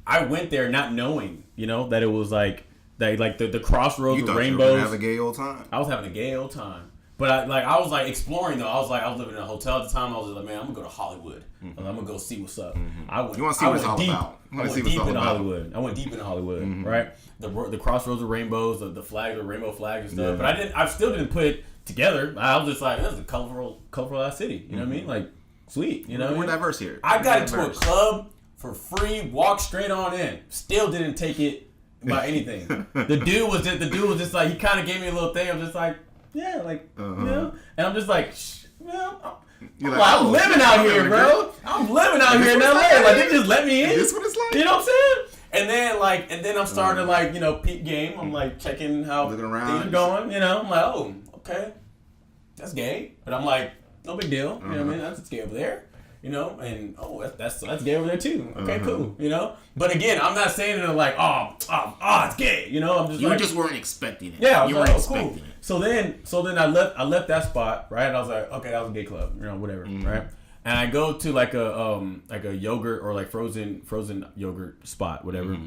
Speaker 1: I went there not knowing that it was like that, like the crossroads of rainbows.
Speaker 2: You were having a gay old time.
Speaker 1: I was having a gay old time. But I was like exploring though. I was living in a hotel at the time. I was just like, man, I'm gonna go to Hollywood. I'm gonna go see what's up.
Speaker 2: You want to see what it's all about.
Speaker 1: I went deep into Hollywood. I went deep into Hollywood, right? The crossroads of rainbows, the flags, the rainbow flags and stuff. But I still didn't put it together. I was just like, this is a colorful ass city. You know what I mean? Like, sweet.
Speaker 2: We're diverse here.
Speaker 1: I got into a club for free, walked straight on in. Still didn't take it by anything. The dude was just like, he kind of gave me a little thing. I'm just like. Yeah, like, and I'm just like, I'm living out here, bro. I'm living out here in LA. Like, they just let me in.
Speaker 2: This what it's like.
Speaker 1: You know what I'm saying? And then I'm starting to like, peep game. I'm like checking how things are going. I'm like, oh, okay, that's gay. But I'm like, no big deal. You know what I mean? That's gay over there. And that's gay over there too. Okay, cool. But again, I'm not saying it like, oh, it's gay. I'm just.
Speaker 2: You just weren't expecting it.
Speaker 1: Yeah,
Speaker 2: you weren't expecting it.
Speaker 1: So then I left that spot, right? And I was like, okay, that was a gay club, whatever, right? And I go to like a yogurt or like frozen yogurt spot, whatever.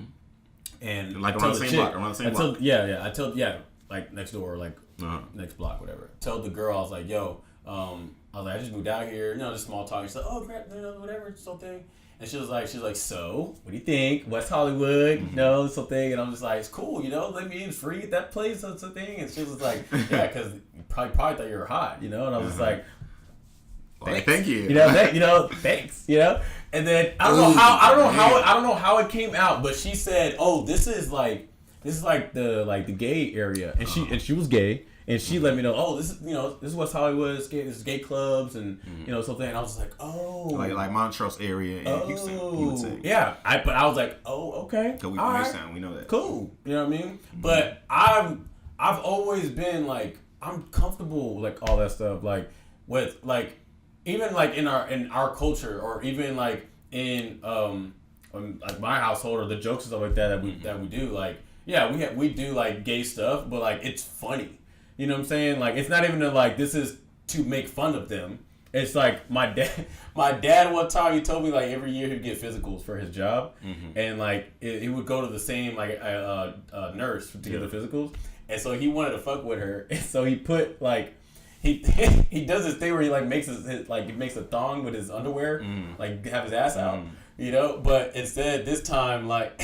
Speaker 1: And
Speaker 2: like around the same block.
Speaker 1: Yeah, like next door, like next block, whatever. Tell the girl, I was like, yo, I was like, I just moved out here, just small talk. She's like, oh crap, whatever, something. And she was like, so what do you think? West Hollywood, something. And I'm just like, it's cool, let me in free at that place, something. And she was like, yeah, because you probably thought you were hot, And I was just like, thanks.
Speaker 2: Thank you.
Speaker 1: Thanks. And then I don't know how it came out, but she said, oh, this is like the gay area, and she was gay. And she let me know, oh, this is West Hollywood, this is gay clubs and something. And I was like, oh,
Speaker 2: like Montrose area in Houston, you would say.
Speaker 1: Yeah, but I was like, oh, okay,
Speaker 2: we understand, we know that.
Speaker 1: Cool, you know what I mean? But I've always been like, I'm comfortable like all that stuff, like with like even like in our culture, or even like in like my household, or the jokes and stuff like that we do. Like, yeah, we do like gay stuff, but like it's funny. You know what I'm saying? Like, it's not even like this is to make fun of them. It's like my dad one time, he told me like every year he'd get physicals for his job, and like he would go to the same like nurse to get the physicals, and so he wanted to fuck with her, and so he put like he does this thing where he like makes he makes a thong with his underwear, like have his ass out. But instead this time, like,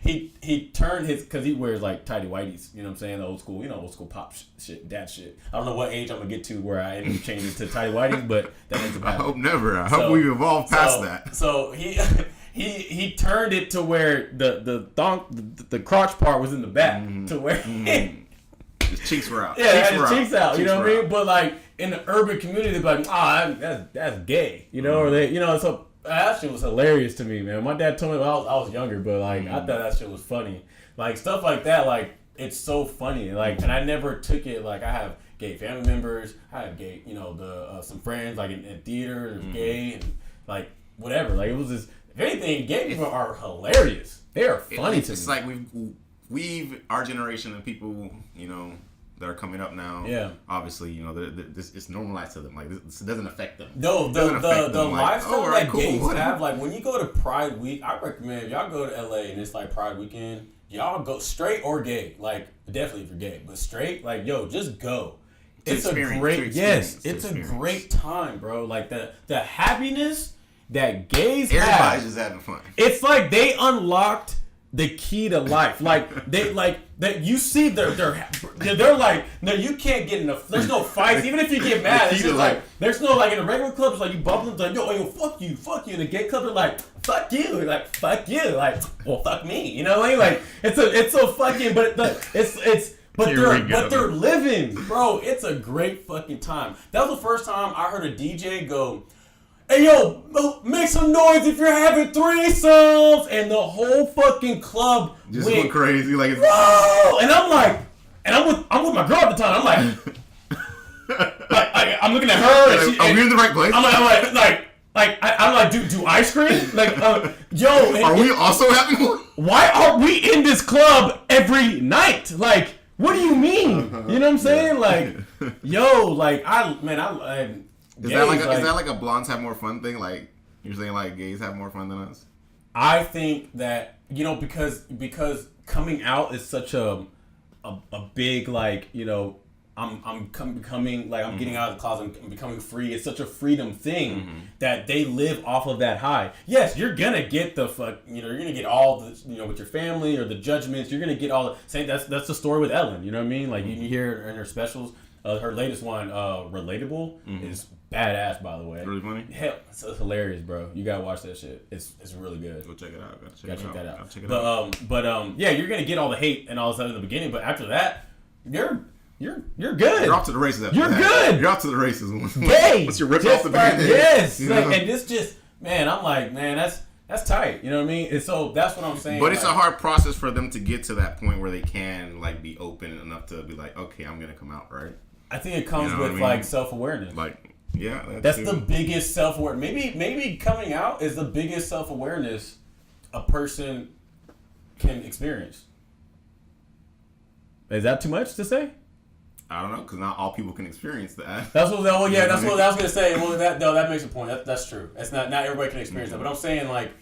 Speaker 1: he turned his, because he wears like tighty whities, you know what I'm saying, the old school pop shit, dad shit. I don't know what age I'm gonna get to where I end up changing to tighty whities, but that ends up happening.
Speaker 2: I hope never. I hope we've evolved past that.
Speaker 1: So he turned it to where the crotch part was in the back, to where
Speaker 2: his cheeks were out.
Speaker 1: Yeah, his cheeks out. You know what I mean? But like in the urban community, they're like, that's gay, or they, so. That shit was hilarious to me, man. My dad told me when I was younger, but like I thought that shit was funny. Like stuff like that, like it's so funny. Like, and I never took it like I have gay family members. I have gay, some friends like in theater, gay, and like whatever. Like it was just, if anything, gay people are hilarious. They are funny to me.
Speaker 2: It's like we've our generation of people, that are coming up now. Yeah. Obviously, this it's normalized to them. Like this doesn't affect them.
Speaker 1: No, the lifestyle that gays have, like when you go to Pride Week, I recommend if y'all go to LA and it's like Pride Weekend, y'all go straight or gay. Like definitely if you're gay, but straight, like just go. It's a great time, bro. Like the happiness that gays have.
Speaker 2: Everybody's just having fun.
Speaker 1: It's like they unlocked the key to life. Like they like that, you see they're like, no, you can't get there's no fights. Even if you get mad, it's just like there's no, like in the regular clubs, like you bump them, like yo, fuck you. In the gay club, they're like, fuck you, like fuck you, like, well, fuck me. You know what I mean? Like it's so fucking, but they're living, bro. It's a great fucking time. That was the first time I heard a DJ go, hey yo, make some noise if you're having threesomes, and the whole fucking club
Speaker 2: just went crazy, like,
Speaker 1: whoa! And I'm like, and I'm with my girl at the time. I'm like, I'm looking at her, and
Speaker 2: are we in the right place?
Speaker 1: I'm like, do ice cream? Like, yo,
Speaker 2: are we also having one?
Speaker 1: Why are we in this club every night? Like, what do you mean? You know what I'm saying? Like, yo, like, is
Speaker 2: that like a blondes have more fun thing? Like, you're saying like gays have more fun than us?
Speaker 1: I think that, you know, because coming out is such a big, like, you know, I'm becoming like, I'm getting out of the closet, I'm becoming free. It's such a freedom thing that they live off of that high. Yes, you're gonna get the you're gonna get all the, you know, with your family or the judgments. You're gonna get all the same. That's the story with Ellen. You know what I mean? Like, you hear in her specials, her latest one, Relatable, is badass, by the way.
Speaker 2: Really funny.
Speaker 1: Hell, it's hilarious, bro. You gotta watch that shit. It's really good.
Speaker 2: Go check it out.
Speaker 1: Gotta check that out. Yeah, you're gonna get all the hate and all this stuff in the beginning, but after that, you're good.
Speaker 2: You're off to the races after
Speaker 1: that. You're good.
Speaker 2: You're off to the races.
Speaker 1: Hey,
Speaker 2: once you rip off the band-aid.
Speaker 1: Yes. Like, and this just, man, I'm like, man, that's tight. You know what I mean? And so that's what I'm saying.
Speaker 2: But it's a hard process for them to get to that point where they can, like, be open enough to be like, okay, I'm gonna come out, right?
Speaker 1: I think it comes with like self-awareness.
Speaker 2: Like, yeah,
Speaker 1: that's the biggest self-awareness. Maybe coming out is the biggest self-awareness a person can experience. Is that too much to say?
Speaker 2: I don't know, because not all people can experience that.
Speaker 1: That's what. Well, yeah, that's what I was gonna say. Well, that makes a point. That's true. It's not everybody can experience that, but I'm saying, like,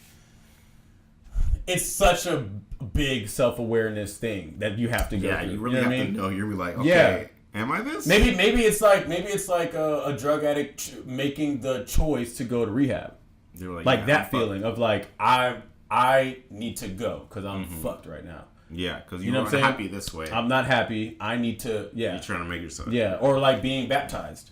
Speaker 1: it's such a big self-awareness thing that you have to go through.
Speaker 2: You really have to know. You're like, okay, am I this?
Speaker 1: Maybe it's like a drug addict making the choice to go to rehab. Like that feeling of like, I need to go because I'm fucked right now.
Speaker 2: Yeah, because you're not happy this way.
Speaker 1: I'm not happy. I need to. Yeah,
Speaker 2: you're trying to make yourself.
Speaker 1: Yeah, or like being baptized,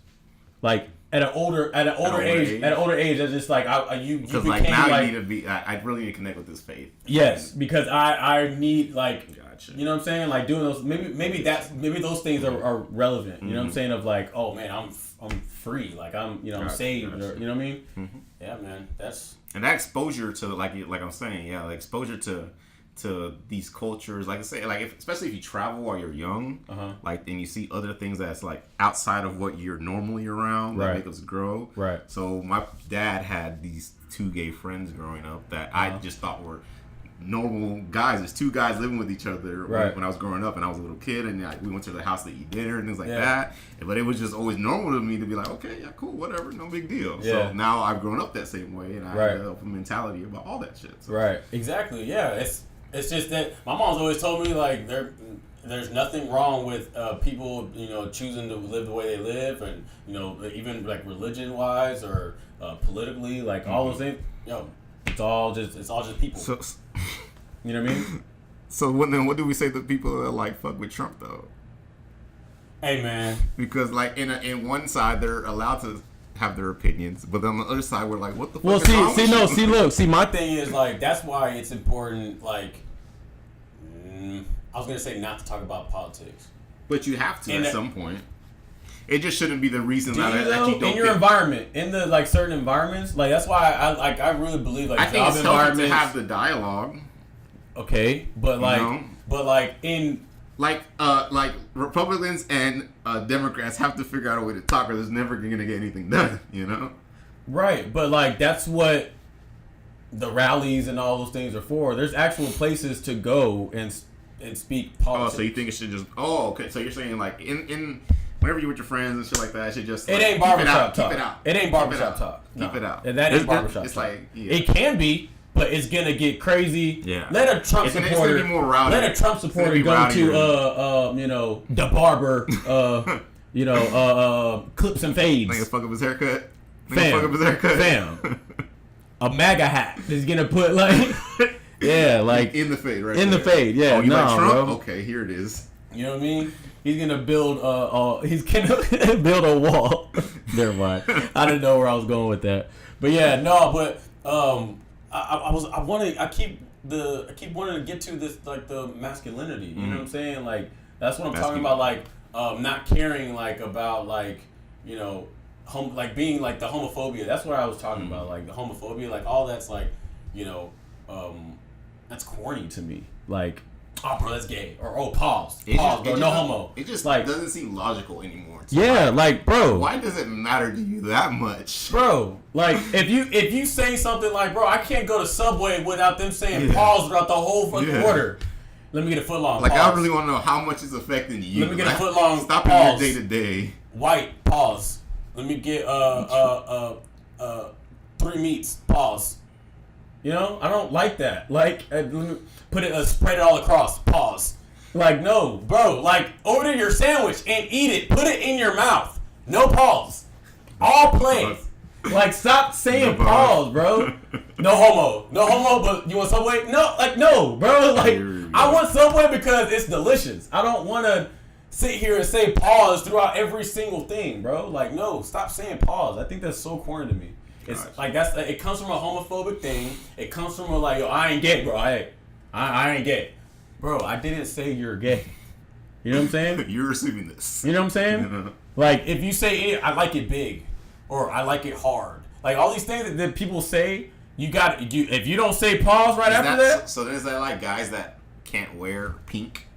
Speaker 1: like at an older age. At an older age, that's just like you became
Speaker 2: like now you need to be. I really need to connect with this faith.
Speaker 1: Yes, because I need, like, gotcha. You know what I'm saying, like doing those. Maybe those things are relevant. You know what I'm saying, of like, oh man, I'm free. Like, I'm I'm saved. Or, you know what I mean? Yeah, man.
Speaker 2: And that exposure to like I'm saying, like exposure to these cultures, like I say, like especially if you travel while you're young, like, and you see other things that's like outside of what you're normally around, that make us grow. Right. So my dad had these two gay friends growing up that I just thought were normal guys. There's two guys living with each other when I was growing up, and I was a little kid, and we went to the house to eat dinner and things like that. But it was just always normal to me to be like, okay, yeah, cool, whatever, no big deal. Yeah. So now I've grown up that same way, and I have a mentality about all that shit. So. Right.
Speaker 1: Exactly. Yeah. It's just that my mom's always told me, like, there's nothing wrong with people, choosing to live the way they live, and even like religion wise or politically, like all those things. It's all just people.
Speaker 2: So,
Speaker 1: you know what I mean?
Speaker 2: So what do we say to people that like fuck with Trump though?
Speaker 1: Hey man,
Speaker 2: because like in one side they're allowed to have their opinions, but on the other side we're like, what the fuck? Well,
Speaker 1: see, my thing is, like, that's why it's important. Like, I was gonna say not to talk about politics,
Speaker 2: but you have to at some point. It just shouldn't be the reason that you don't.
Speaker 1: In your environment, in the like certain environments, like that's why I really believe, like,
Speaker 2: I think it's healthy to have the dialogue.
Speaker 1: Okay, but like in.
Speaker 2: Like Republicans and Democrats have to figure out a way to talk, or there's never going to get anything done,
Speaker 1: Right, but like that's what the rallies and all those things are for. There's actual places to go and speak politics.
Speaker 2: Oh, so you think it should just? Oh, okay. So you're saying like in whenever you're with your friends and shit like that, it should just.
Speaker 1: It ain't barbershop talk. Keep it out. It ain't barbershop talk.
Speaker 2: Keep it out.
Speaker 1: And that ain't barbershop talk. It's like it can be. But it's gonna get crazy.
Speaker 2: Yeah.
Speaker 1: Let a Trump supporter.
Speaker 2: It's gonna be more rowdy.
Speaker 1: Let a Trump supporter go to the barber. Clips and fades.
Speaker 2: Nigga fuck up his haircut.
Speaker 1: Fam. A MAGA hat is gonna put like. Yeah, like
Speaker 2: in the fade, right?
Speaker 1: In the fade, yeah.
Speaker 2: Oh, you like Trump?
Speaker 1: Bro.
Speaker 2: Okay, here it is.
Speaker 1: You know what I mean? He's gonna build build a wall. Never mind. I didn't know where I was going with that. But yeah, no, but I keep wanting to get to this, like, the masculinity. You know what I'm saying? Like, that's what I'm talking about. Like, not caring, like, about, like, being like the homophobia. That's what I was talking about. Like the homophobia, like all that's like, you know, that's corny to me. Like, oh, bro, that's gay. Or, oh, pause, bro, no homo.
Speaker 2: It just
Speaker 1: like,
Speaker 2: doesn't seem logical anymore.
Speaker 1: Yeah, like, bro.
Speaker 2: Why does it matter to you that much?
Speaker 1: Bro, like, if you say something like, bro, I can't go to Subway without them saying pause throughout the whole fucking order. Let me get a footlong.
Speaker 2: Like,
Speaker 1: pause.
Speaker 2: I really want to know how much is affecting you.
Speaker 1: Let me get a footlong.
Speaker 2: Stop
Speaker 1: pause.
Speaker 2: your day to day.
Speaker 1: White, pause. Let me get 3 meats, pause. You know, I don't like that. Like, put it, spread it all across, pause. Like, no, bro. Like, order your sandwich and eat it. Put it in your mouth. No pause. All plain. Like, stop saying pause, bro. No homo. No homo, but you want Subway? No, like, no, bro. Like, I want Subway because it's delicious. I don't want to sit here and say pause throughout every single thing, bro. Like, no, stop saying pause. I think that's so corny to me. It's like, it comes from a homophobic thing. It comes from a, like, yo, I ain't gay, bro. I ain't gay. Bro, I didn't say you're gay. You know what I'm saying?
Speaker 2: You're receiving this.
Speaker 1: You know what I'm saying? Like, if you say, I like it big, or I like it hard. Like, all these things that people say, if you don't say pause right after that.
Speaker 2: So there's that, like, guys that can't wear pink?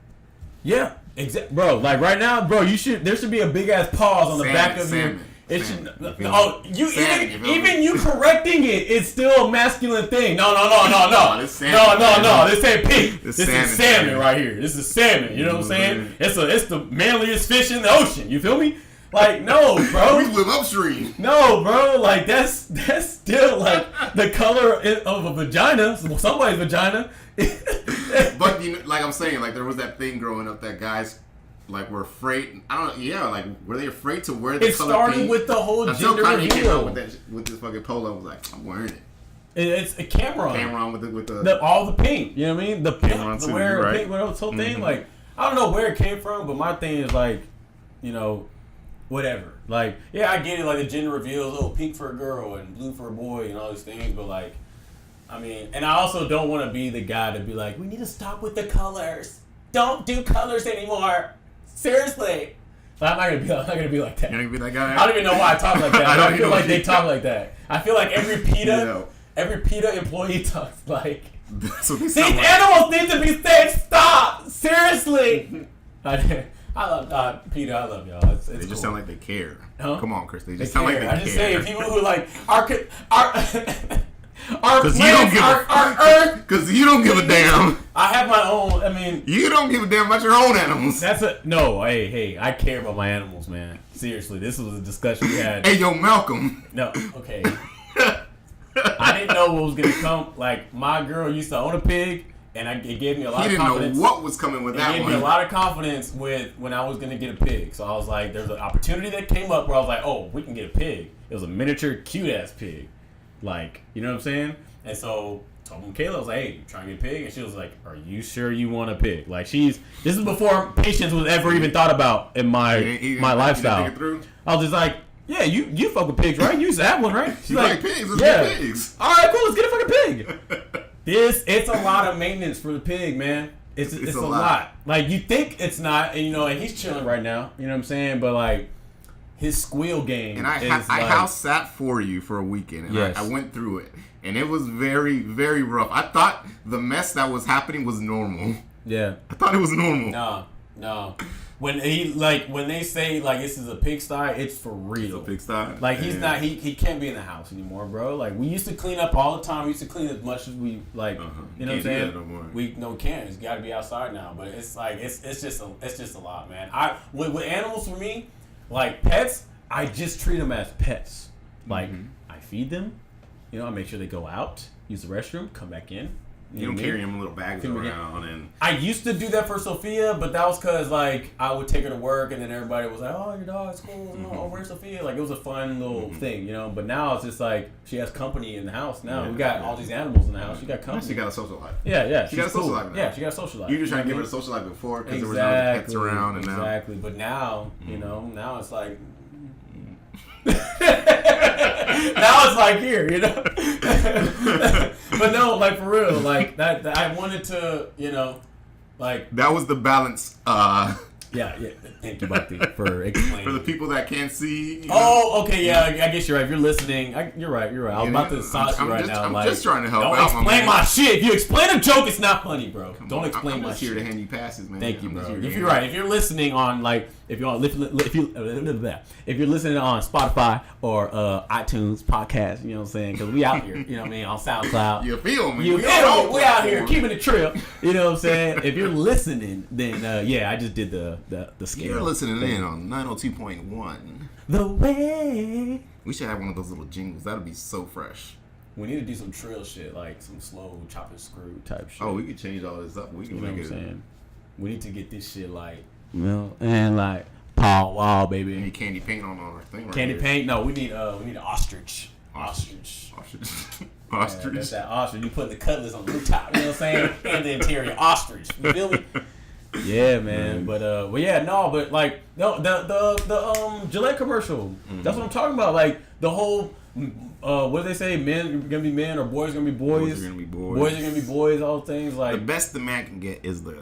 Speaker 1: Yeah, exactly. Bro, like, right now, bro, there should be a big-ass pause on the back of your... Even you correcting it, it's still a masculine thing. No. This ain't pink. This is salmon right here. This is salmon. You know what I'm saying? It's the manliest fish in the ocean. You feel me? Like, no, bro.
Speaker 2: We live upstream.
Speaker 1: No, bro. Like, that's still like the color of a vagina, somebody's vagina.
Speaker 2: But you know, like I'm saying, like there was that thing growing up that guys. Like, we're afraid. I don't know. Yeah, like, were they afraid to wear the color
Speaker 1: pink? It started
Speaker 2: pink?
Speaker 1: with the whole
Speaker 2: Until
Speaker 1: gender
Speaker 2: Kanye came out
Speaker 1: reveal.
Speaker 2: with this fucking polo. I was like, I'm wearing it.
Speaker 1: It's a Cameron.
Speaker 2: Cameron with the
Speaker 1: all the pink. You know what I mean? The pink, the wear
Speaker 2: right?
Speaker 1: pink, whatever, this whole thing. Like, I don't know where it came from, but my thing is like, you know, whatever. Like, yeah, I get it. Like the gender reveals, pink for a girl and blue for a boy and all these things. But like, I mean, and I also don't want to be the guy to be like, we need to stop with the colors. Don't do colors anymore. Seriously. So I'm not gonna be like that.
Speaker 2: You're gonna be that guy?
Speaker 1: I don't even know why I talk like that. I feel like they talk like that. I feel like every PETA employee talks like these animals need to be safe. Stop. Seriously. I love PETA. I love y'all. It's
Speaker 2: they just
Speaker 1: cool.
Speaker 2: sound like they care.
Speaker 1: Huh?
Speaker 2: Come on, Chris. They just sound like they care.
Speaker 1: I just say people who like our
Speaker 2: Because you don't give a damn.
Speaker 1: I have my own. I mean,
Speaker 2: you don't give a damn about your own animals.
Speaker 1: No. Hey, I care about my animals, man. Seriously, this was a discussion we had.
Speaker 2: Hey, yo, Malcolm.
Speaker 1: No, okay. I didn't know what was gonna come. Like, my girl used to own a pig, and it gave me a lot of confidence.
Speaker 2: He didn't know what was coming with that one.
Speaker 1: It gave me a lot of confidence when I was gonna get a pig. So I was like, there's an opportunity that came up where I was like, oh, we can get a pig. It was a miniature, cute ass pig. Like, you know what I'm saying? And so told Kayla, I was like, hey, you trying to get a pig? And she was like, are you sure you want a pig? Like, this is before patience was ever even thought about in my lifestyle. I was just like, yeah, you fuck with pigs, right? You used to have one, right?
Speaker 2: She's like, pigs, let's get pigs.
Speaker 1: All right, cool, let's get a fucking pig. It's a lot of maintenance for the pig, man. It's a lot. Like, you think it's not, and and he's chilling right now, you know what I'm saying? But like, his squeal game. And
Speaker 2: I house sat for you for a weekend, and I went through it, and it was very, very rough. I thought the mess that was happening was normal.
Speaker 1: Yeah,
Speaker 2: I thought it was normal.
Speaker 1: No. When they say like this is a pigsty, it's for real.
Speaker 2: It's a pigsty.
Speaker 1: Like he's not. He can't be in the house anymore, bro. Like we used to clean up all the time. We used to clean as much as we like. You know what I'm saying?
Speaker 2: No more.
Speaker 1: We can't. It's got to be outside now. But it's like it's just a lot, man. With animals for me. Like pets, I just treat them as pets. Like I feed them, I make sure they go out, use the restroom, come back in.
Speaker 2: You don't carry them in little bags around. And
Speaker 1: I used to do that for Sophia, but that was because like I would take her to work, and then everybody was like, "Oh, your dog's cool. Oh, where's Sophia?" Like it was a fun little thing, But now it's just like she has company in the house. Now we got all these animals in the house. She got company.
Speaker 2: She got a social life.
Speaker 1: Yeah.
Speaker 2: She got a social life now.
Speaker 1: Yeah, she got a social life.
Speaker 2: You just trying to give her a social life before because there was no pets around, and now
Speaker 1: But now, now it's like. Now it's like here, but no, like for real, like that I wanted to, like
Speaker 2: that was the balance
Speaker 1: Yeah. Thank you, Bhakti, for explaining.
Speaker 2: For the people that can't see.
Speaker 1: Okay, yeah. I guess you're right. If you're listening, you're right. I was about to sauce you right now.
Speaker 2: I'm just trying to help out.
Speaker 1: Don't explain my shit. If you explain a joke, it's not funny, bro. Don't explain my shit.
Speaker 2: I'm just here to hand you passes, man.
Speaker 1: Thank you, bro. If you're right, if you're listening on if you're listening on Spotify or iTunes podcast, you know what I'm saying? Because we out here, you know what I mean, on SoundCloud.
Speaker 2: You feel me?
Speaker 1: We out here keeping it Trill. You know what I'm saying? If you're listening, then I just did the scale.
Speaker 2: You're listening in on 902.1.
Speaker 1: The way.
Speaker 2: We should have one of those little jingles. That'd be so fresh.
Speaker 1: We need to do some Trill shit, like some slow chop and screw type shit.
Speaker 2: Oh, we could change all this up. We can make it.
Speaker 1: Saying? We need to get this shit and like Paul Wall, baby.
Speaker 2: We need candy paint on our thing.
Speaker 1: Candy paint? No, we need an ostrich. Ostrich.
Speaker 2: Yeah,
Speaker 1: that's that ostrich. You put the cutlass on the top. You know what I'm saying? And the interior ostrich. You feel me? Yeah, man. But like the Gillette commercial. Mm-hmm. That's what I'm talking about. Like the whole what do they say? Men are gonna be men or boys are gonna be boys.
Speaker 2: Boys are gonna be boys.
Speaker 1: Boys are gonna be boys. All things like
Speaker 2: the best the man can get is the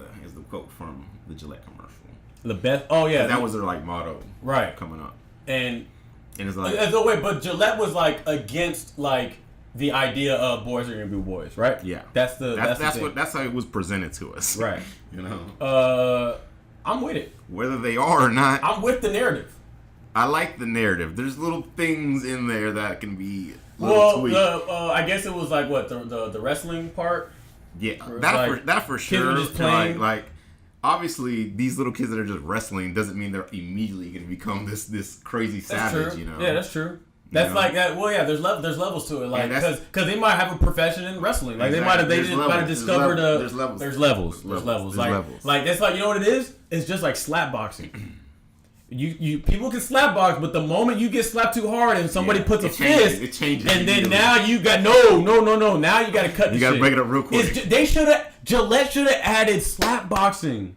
Speaker 2: quote from the Gillette commercial.
Speaker 1: The best. Oh yeah,
Speaker 2: that was their like motto.
Speaker 1: Right.
Speaker 2: Coming up.
Speaker 1: And
Speaker 2: it's like
Speaker 1: but Gillette was like against like the idea of boys are gonna be boys, right?
Speaker 2: Yeah.
Speaker 1: That's
Speaker 2: how it was presented to us.
Speaker 1: Right.
Speaker 2: You know.
Speaker 1: I'm with it.
Speaker 2: Whether they are or not.
Speaker 1: I'm with the narrative.
Speaker 2: I like the narrative. There's little things in there that can be tweaked.
Speaker 1: I guess it was like what the wrestling part.
Speaker 2: Yeah, that for sure.
Speaker 1: Just playing.
Speaker 2: Like obviously these little kids that are just wrestling doesn't mean they're immediately going to become this crazy savage. You know.
Speaker 1: Yeah, that's true. That's like that. Well, yeah. There's levels to it, like because they might have a profession in wrestling. Like
Speaker 2: exactly.
Speaker 1: they might have discovered
Speaker 2: there's levels.
Speaker 1: There's levels. Like that's like, you know what it is? It's just like slap boxing. You people can slap box, but the moment you get slapped too hard and somebody puts a fist,
Speaker 2: it changes.
Speaker 1: And then now you got no. Now you got to cut.
Speaker 2: You got to break it up real quick.
Speaker 1: Gillette should have added slap boxing.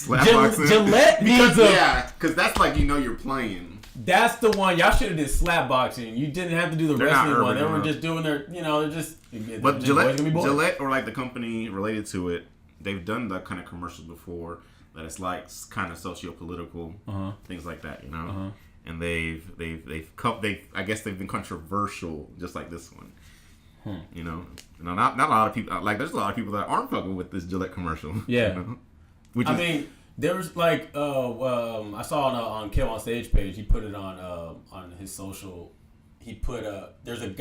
Speaker 2: Boxing.
Speaker 1: Gillette needs
Speaker 2: because that's like you're playing.
Speaker 1: That's the one. Y'all should have did slap boxing. You didn't have to do the wrestling one. They were just doing their, they're just.
Speaker 2: But Gillette or like the company related to it, they've done that kind of commercials before. That it's like kind of socio-political things like that, And I guess they've been controversial, just like this one. Not a lot of people. Like there's a lot of people that aren't fucking with this Gillette commercial.
Speaker 1: Yeah. There was like I saw on Kill on Stage page. He put it on his social. He put there's a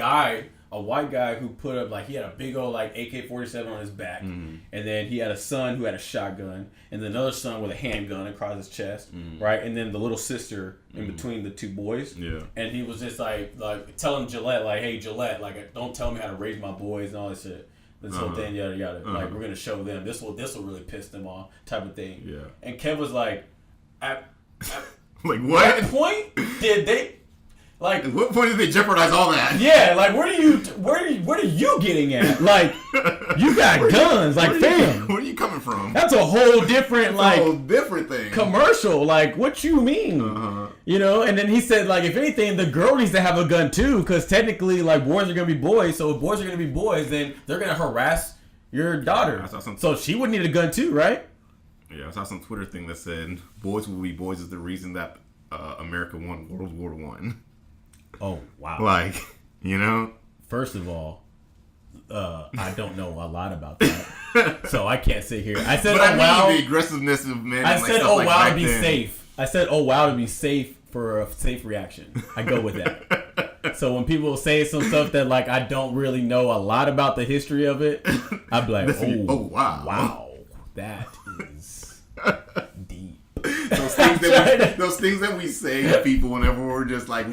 Speaker 1: white guy who put up like he had a big old like AK-47 on his back, and then he had a son who had a shotgun, and then another son with a handgun across his chest, right, and then the little sister in between the two boys. Yeah. And he was just like telling Gillette like, hey Gillette, like don't tell me how to raise my boys and all this shit. This whole thing, yada yada. Like we're gonna show them. This will really piss them off, type of thing. Yeah. And Kev was like, at
Speaker 2: like what?
Speaker 1: At point did they? Like,
Speaker 2: at what point did they jeopardize all that?
Speaker 1: Yeah, like where are you getting at? Like, you got guns, like fam.
Speaker 2: Where are you coming from?
Speaker 1: That's a whole different
Speaker 2: thing.
Speaker 1: Commercial. Like, what you mean? And then he said like, if anything, the girl needs to have a gun too, because technically, like, boys are gonna be boys. So if boys are gonna be boys, then they're gonna harass your daughter. So she would need a gun too, right?
Speaker 2: Yeah, I saw some Twitter thing that said boys will be boys is the reason that America won World War I.
Speaker 1: Oh, wow.
Speaker 2: Like,
Speaker 1: First of all, I don't know a lot about that. So I can't sit here. I said,
Speaker 2: the aggressiveness of men.
Speaker 1: I said, oh, wow, to be safe. I said, oh, wow, to be safe for a safe reaction. I go with that. So when people say some stuff that, like, I don't really know a lot about the history of it, I'd be like,
Speaker 2: wow.
Speaker 1: Wow. That is deep.
Speaker 2: Those things that we say to people whenever we're just like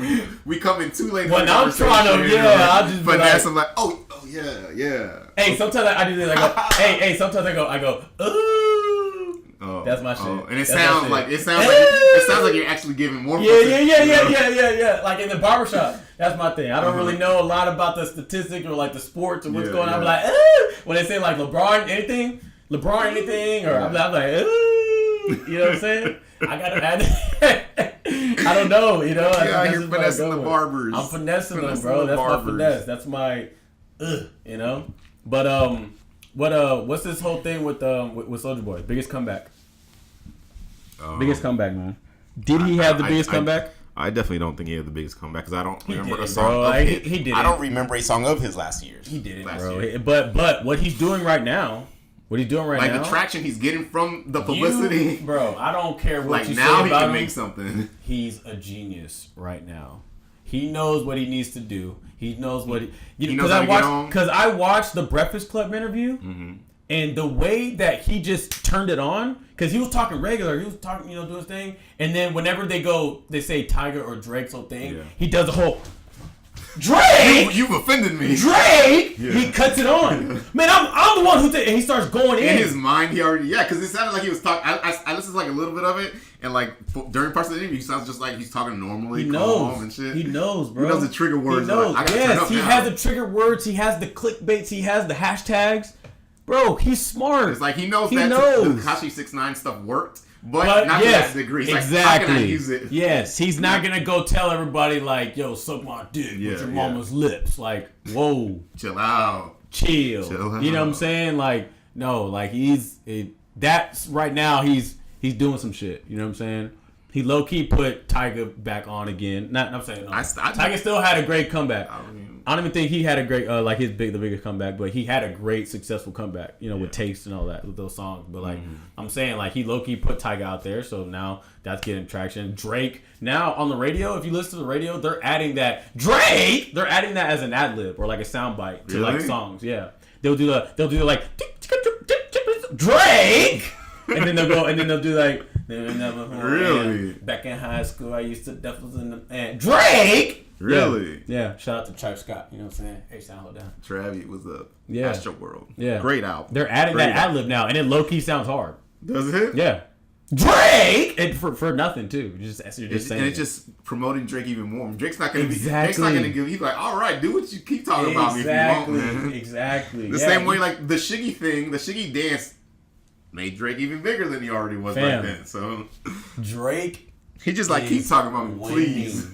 Speaker 2: we come in too late.
Speaker 1: When I'm trying to, I'll just
Speaker 2: finesse. I'm like, oh yeah.
Speaker 1: Hey, sometimes I do this. I go, hey. Sometimes I go, ooh.
Speaker 2: Oh,
Speaker 1: that's my shit.
Speaker 2: And it sounds like you're actually giving more.
Speaker 1: Yeah. Like in the barbershop, that's my thing. I don't really know a lot about the statistics or like the sports or what's going on. I'm like, when they say like LeBron anything, or I'm like, ooh. You know what I'm saying? I gotta add that. I don't know,
Speaker 2: you're finessing the barbers.
Speaker 1: I'm finessing them, bro. That's my finesse. That's my, But what's this whole thing with Soulja Boy? Biggest comeback. Biggest comeback, man. Did he have the biggest comeback?
Speaker 2: I definitely don't think he had the biggest comeback because I don't remember
Speaker 1: a
Speaker 2: song.
Speaker 1: He did.
Speaker 2: I don't remember a song of his last year's.
Speaker 1: He did it, bro. But what he's doing right now. Like
Speaker 2: the traction he's getting from the publicity,
Speaker 1: bro. I don't care what you say
Speaker 2: about him. Now he can make something.
Speaker 1: He's a genius right now. He knows what he needs to do. He knows what he knows how to get on. Because I watched the Breakfast Club interview, and the way that he just turned it on, because he was talking regular, he was talking, doing his thing, and then whenever they say Tiger or Drake's whole thing, he does the whole. Drake!
Speaker 2: You've offended me.
Speaker 1: Drake! Yeah. He cuts it on. Man, I'm the one who did, and he starts going in.
Speaker 2: In his mind, he already, because it sounded like he was talking. I listened to like a little bit of it, and like during parts of the interview, he sounds just like he's talking normally, calm and shit.
Speaker 1: He knows, bro.
Speaker 2: He knows the trigger words.
Speaker 1: He knows. He has the trigger words. He has the clickbaits. He has the hashtags. Bro, he's smart.
Speaker 2: It's like he knows the Tekashi 6ix9ine stuff worked. But not to that degree. It's
Speaker 1: exactly.
Speaker 2: Like, how can I use it?
Speaker 1: Yes, he's not gonna go tell everybody like, "Yo, suck my dick with your mama's lips." Like, whoa,
Speaker 2: chill out,
Speaker 1: chill. You know what I'm saying? Like, no, like that's right now. He's doing some shit. You know what I'm saying? He low key put Tiger back on again. I'm saying no. Tiger still had a great comeback. I don't even think he had a great the biggest comeback, but he had a great successful comeback, with Taste and all that, with those songs. But like I'm saying, like he low key put Tiger out there, so now that's getting traction. Drake now on the radio, if you listen to the radio, they're adding that as an ad lib or like a sound bite to like songs. Yeah, they'll do like Drake, and then they'll do like
Speaker 2: really
Speaker 1: back in high school I used to definitely in the and Drake.
Speaker 2: Really?
Speaker 1: Yeah. Shout out to Travis Scott. You know what I'm saying? H-Town, hold down.
Speaker 2: Travis was up. Astro World.
Speaker 1: Yeah.
Speaker 2: Great album.
Speaker 1: They're adding that ad-lib now, and it low-key sounds hard.
Speaker 2: Does it?
Speaker 1: Yeah. Drake! And for nothing, too. You're just saying
Speaker 2: and it's just promoting Drake even more. Drake's not going to give... He's like, all right, do what you keep talking about me if you want, man.
Speaker 1: Exactly.
Speaker 2: The same way, like, the Shiggy thing, the Shiggy dance made Drake even bigger than he already was back then. So
Speaker 1: Drake
Speaker 2: he just, like, keep talking about me, please.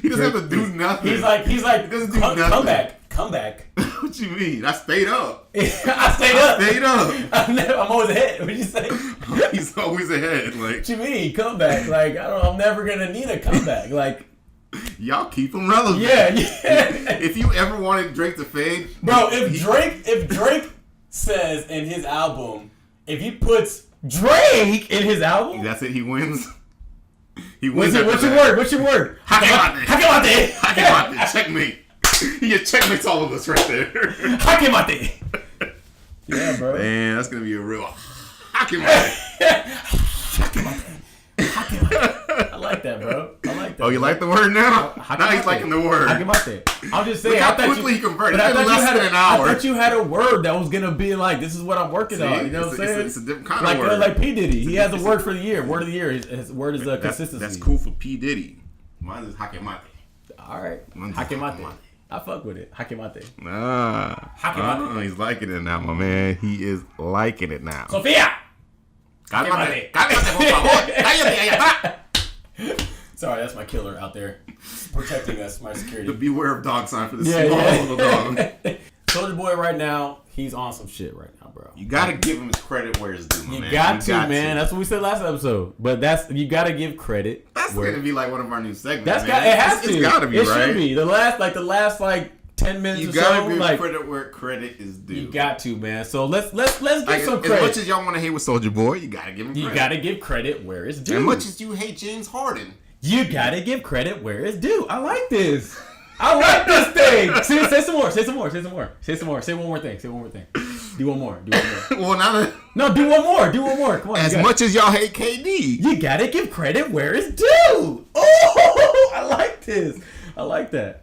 Speaker 2: He doesn't have to do nothing.
Speaker 1: He's like, he doesn't do nothing. Come back.
Speaker 2: What you mean? I stayed up.
Speaker 1: I stayed up. I'm always ahead. What did you say?
Speaker 2: He's always ahead. Like,
Speaker 1: what you mean? Comeback? Like, I'm never gonna need a comeback. Like,
Speaker 2: y'all keep him relevant.
Speaker 1: Yeah.
Speaker 2: If you ever wanted Drake to fade,
Speaker 1: bro, if Drake says in his album, if he puts Drake in his album,
Speaker 2: that's it. He wins.
Speaker 1: What's your word?
Speaker 2: Hakemate. Checkmate. He just checkmates all of us right there.
Speaker 1: Hakemate. Yeah, bro.
Speaker 2: Man, that's gonna be a real Hakemate.
Speaker 1: I like that, bro. I like that.
Speaker 2: Oh, you like the word now? Now he's liking the word.
Speaker 1: Hakemate. I'm just saying.
Speaker 2: Look how quickly he converted. It took less than an hour.
Speaker 1: I thought you had a word that was gonna be like, this is what I'm working on. You know what I'm saying?
Speaker 2: It's a different kind of word.
Speaker 1: Like P Diddy. He has a word for the year. Word of the year. His word is consistency.
Speaker 2: That's cool for P Diddy. Mine is Hakemate.
Speaker 1: All right. Hakemate. I fuck with it. Hakemate.
Speaker 2: Hakemate. He's liking it now, my man. He is liking it now.
Speaker 1: Sofia!
Speaker 2: Hakemate.
Speaker 1: Sorry, that's my killer out there protecting us, my security.
Speaker 2: The beware of dog sign for the small little dog.
Speaker 1: Soulja Boy right now, he's on some shit right now, bro.
Speaker 2: You gotta give him his credit where it's due, man.
Speaker 1: You got to. That's what we said last episode. But you gotta give credit.
Speaker 2: That's gonna be like one of our new segments.
Speaker 1: It has to.
Speaker 2: It's gotta be, right? It should be.
Speaker 1: The last 10 minutes
Speaker 2: you
Speaker 1: or so.
Speaker 2: You gotta give credit where credit is due.
Speaker 1: You got to, man. So let's give some credit.
Speaker 2: As much as y'all want to hate with Soulja Boy, you gotta give him credit.
Speaker 1: You gotta give credit where it's due.
Speaker 2: As much as you hate James Harden,
Speaker 1: you gotta give credit where it's due. I like this. I like this thing. Say some more. Say one more thing. Do one more.
Speaker 2: Well,
Speaker 1: no, do one more. Come on.
Speaker 2: As much as y'all hate KD,
Speaker 1: you gotta give credit where it's due. Oh, I like this. I like that.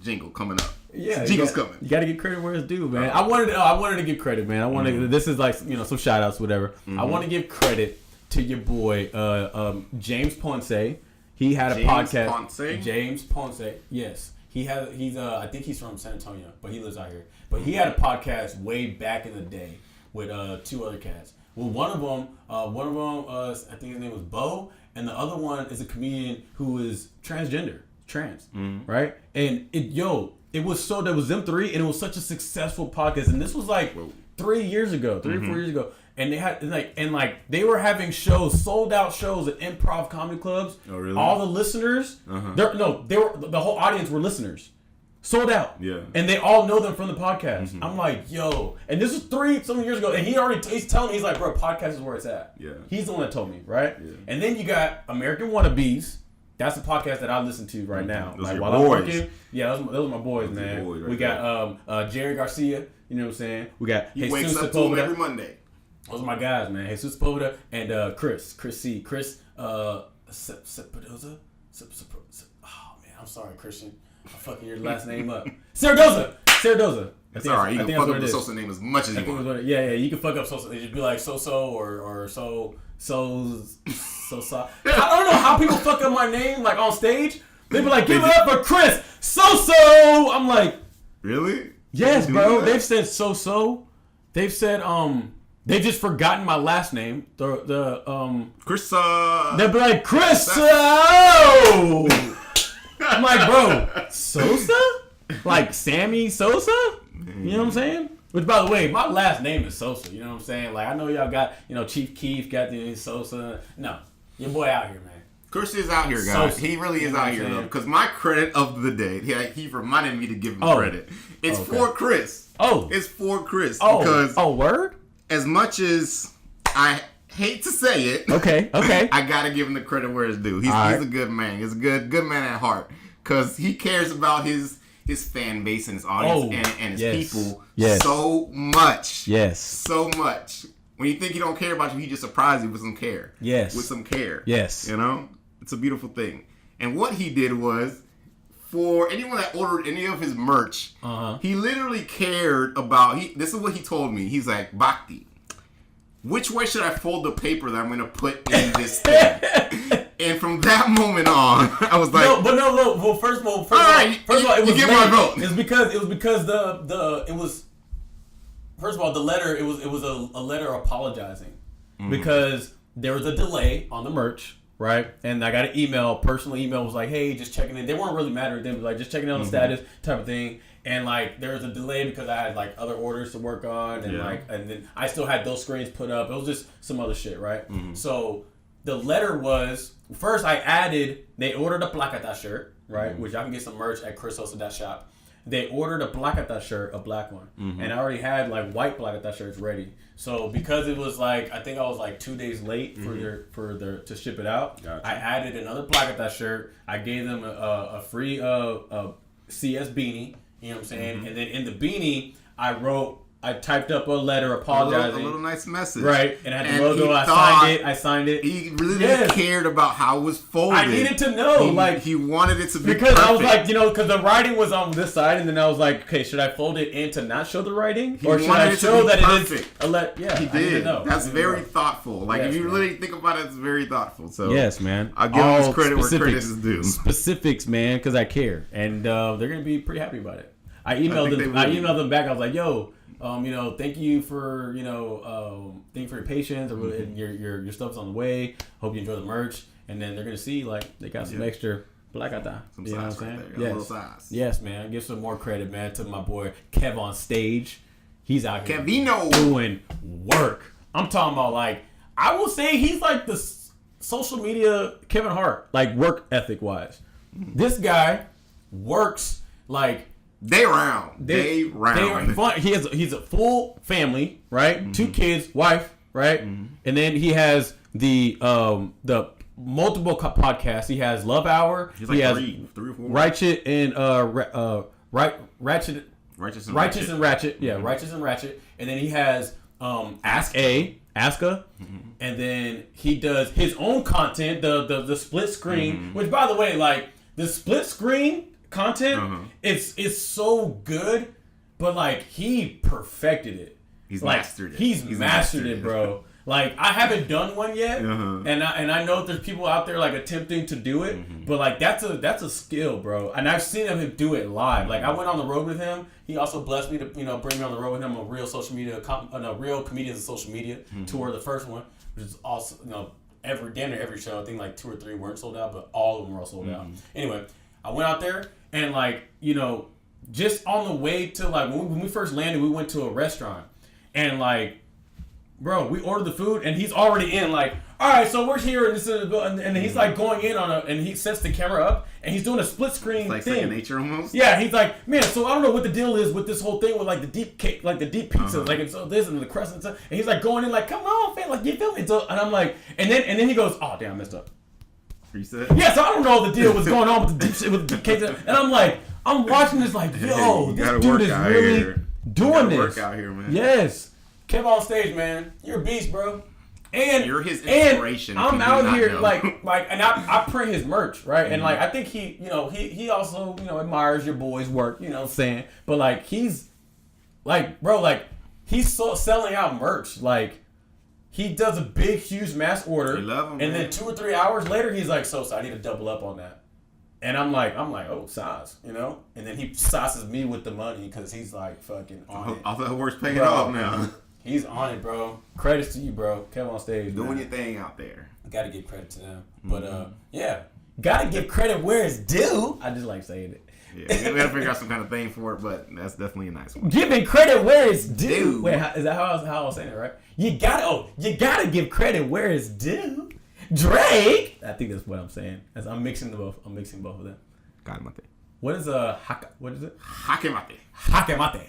Speaker 2: Jingle coming up.
Speaker 1: Yeah,
Speaker 2: jingle's coming.
Speaker 1: You gotta give credit where it's due, man. I wanted to give credit, man. I wanted. This is like some shout outs, whatever. I want to give credit to your boy, James Ponce. He had a podcast. James Ponce. Yes. I think he's from San Antonio, but he lives out here. But he had a podcast way back in the day with 2 other cats. Well, one of them, I think his name was Bo, and the other one is a comedian who is transgender, right? And it was there was them 3, and it was such a successful podcast. And this was like 3 years ago, 3 or 4 years ago. and they were having shows, sold out shows at improv comedy clubs.
Speaker 2: Oh, really?
Speaker 1: All the listeners, the whole audience were listeners. Sold out.
Speaker 2: Yeah.
Speaker 1: And they all know them from the podcast. I'm like, yo. And this was some years ago. And he's telling me, he's like, bro, podcast is where it's at.
Speaker 2: Yeah.
Speaker 1: He's the one that told me, right?
Speaker 2: Yeah.
Speaker 1: And then you got American Wannabes. That's the podcast that I listen to right now.
Speaker 2: Those
Speaker 1: like
Speaker 2: are
Speaker 1: while
Speaker 2: boys.
Speaker 1: I'm working. Yeah, those are my boys, man.
Speaker 2: Boys right
Speaker 1: we got Jerry Garcia. You know what I'm saying? We got
Speaker 2: He wakes up to him every Monday.
Speaker 1: Those are my guys, man. Jesus Sepulveda and Chris C. Chris Sepulveda. Oh man, I'm sorry, Christian. I'm fucking your last name up. Saradoza.
Speaker 2: It's alright. You can fuck up the Sosa name as much as you want.
Speaker 1: Yeah. You can fuck up Sosa. They just be like so or so. I don't know how people fuck up my name like on stage. They be like, give it up for Chris So. I'm like,
Speaker 2: really?
Speaker 1: Yes, bro. They've said so. They've said they've just forgotten my last name.
Speaker 2: Chris.
Speaker 1: They'll be like Chris. I'm like, bro, Sosa? Like Sammy Sosa? You know what I'm saying? Which, by the way, my last name is Sosa. You know what I'm saying? Like, I know y'all got, Chief Keef got the Sosa. No, your boy out here, man.
Speaker 2: Chris is out here, guys. Sosa. He really is out here, though. Because my credit of the day, he reminded me to give him credit. It's for Chris.
Speaker 1: It's
Speaker 2: for Chris.
Speaker 1: Because word?
Speaker 2: As much as I hate to say it,
Speaker 1: okay,
Speaker 2: I gotta give him the credit where it's due. He's a good man. He's a good man at heart. Because he cares about his fan base and his audience and his people so much.
Speaker 1: Yes.
Speaker 2: So much. When you think he don't care about you, he just surprises you with some care.
Speaker 1: Yes.
Speaker 2: With some care.
Speaker 1: Yes.
Speaker 2: It's a beautiful thing. And what he did was, for anyone that ordered any of his merch, he literally cared about, this is what he told me. He's like, Bhakti, which way should I fold the paper that I'm going to put in this thing? And from that moment on, I was like,
Speaker 1: no. Well, first of all, it was
Speaker 2: get my vote.
Speaker 1: It was because first of all, the letter it was a letter apologizing because there was a delay on the merch, right? And I got an personal email was like, hey, just checking in. They weren't really mad at them, but like just checking in on the status type of thing. And like there was a delay because I had like other orders to work on, and and then I still had those screens put up. It was just some other shit, right? So the letter was first they ordered a Placata shirt, right? Which I can get some merch at chrissosa.shop. They ordered a Placata shirt, a black one, and I already had like white Placata shirts ready. So because it was like I think I was like 2 days late for their to ship it out, I added another Placata shirt. I gave them a free CS beanie. You know what I'm saying? And then in the beanie, I typed up a letter apologizing.
Speaker 2: A little nice message.
Speaker 1: Right. And I had the logo. I signed it.
Speaker 2: He really cared about how it was folded.
Speaker 1: I needed to know.
Speaker 2: He wanted it to be
Speaker 1: because
Speaker 2: perfect.
Speaker 1: I was like, because the writing was on this side, and then I was like, okay, should I fold it in to not show the writing? Or should I show that
Speaker 2: perfect.
Speaker 1: It is?
Speaker 2: He did. That's very thoughtful. Like, if you really think about it, it's very thoughtful. So
Speaker 1: yes, man.
Speaker 2: I'll give him his credit where credit is due.
Speaker 1: Specifics, man, because I care. And they're going to be pretty happy about it. I emailed them back. I was like, yo, thank you for your patience. And your stuff's on the way. Hope you enjoy the merch. And then they're gonna see like they got some extra Placata.
Speaker 2: Some size right there.
Speaker 1: Yes.
Speaker 2: A little size.
Speaker 1: Yes, man. Give some more credit, man, to my boy Kev on stage. He's out here
Speaker 2: Kevino
Speaker 1: doing work. I'm talking about like I will say he's like the social media Kevin Hart, like work ethic wise. This guy works like.
Speaker 2: They round.
Speaker 1: He's a full family, right? 2 kids, wife, right? And then he has the multiple podcasts. He has Love Hour.
Speaker 2: He's like three or four.
Speaker 1: Righteous and Ratchet.
Speaker 2: Righteous and Ratchet.
Speaker 1: Yeah, Righteous and Ratchet. And then he has Aska. And then he does his own content, the split screen. Which, by the way, like the split screen content, it's so good, but like he perfected it.
Speaker 2: He's mastered it.
Speaker 1: He's mastered it, bro. Like I haven't done one yet, and I know there's people out there like attempting to do it, but like that's a skill, bro. And I've seen him do it live. Like I went on the road with him. He also blessed me to bring me on the road with him on a real social media, real comedians of social media tour, the first one, which is also every show. I think like 2 or 3 weren't sold out, but all of them were all sold out. Anyway, I went out there. And like, just on the way to like when we first landed, we went to a restaurant, and like bro, we ordered the food and he's already in like, all right, so we're here and this is, and he's like going in on and he sets the camera up and he's doing a split screen
Speaker 2: like
Speaker 1: thing.
Speaker 2: Second Nature almost.
Speaker 1: Yeah, he's like, man, so I don't know what the deal is with this whole thing with like the deep cake, like the deep pizza, like and so this and the crust and stuff. And he's like going in like, come on, man, like you feel me? So, and I'm like, and then he goes, oh damn, I messed up.
Speaker 2: Reset.
Speaker 1: Yeah, so I don't know what the deal was going on with the deep shit with the deep cake, and I'm like, I'm watching this like, yo, this dude is really doing this.
Speaker 2: Work out here, man.
Speaker 1: Yes. Kev on stage, man. You're a beast, bro. And
Speaker 2: you're his inspiration.
Speaker 1: And I'm out here like, and I print his merch, right? Mm-hmm. And like, I think he also, admires your boy's work, you know what I'm saying? But like, he's like, bro, like, he's selling out merch. Like, he does a big, huge mass order.
Speaker 2: You love him,
Speaker 1: and
Speaker 2: man.
Speaker 1: then 2 or 3 hours later, he's like, so I need to double up on that. And I'm like, oh, sauce, And then he sauces me with the money because he's like fucking on it.
Speaker 2: All that work's paying off now.
Speaker 1: He's on it, bro. Credits to you, bro. Kev on stage,
Speaker 2: doing
Speaker 1: man.
Speaker 2: your thing out there.
Speaker 1: Got to give credit to them. But yeah, got to give credit where it's due. I just like saying it.
Speaker 2: Yeah, we got to figure out some kind of thing for it, but that's definitely a nice one.
Speaker 1: Giving credit where it's due. Wait, is that how I was saying it, right? You gotta give credit where it's due. Drake. I think that's what I'm saying. As I'm mixing both of them.
Speaker 2: Hakemate.
Speaker 1: What is what is it?
Speaker 2: Hakemate.
Speaker 1: Hakemate.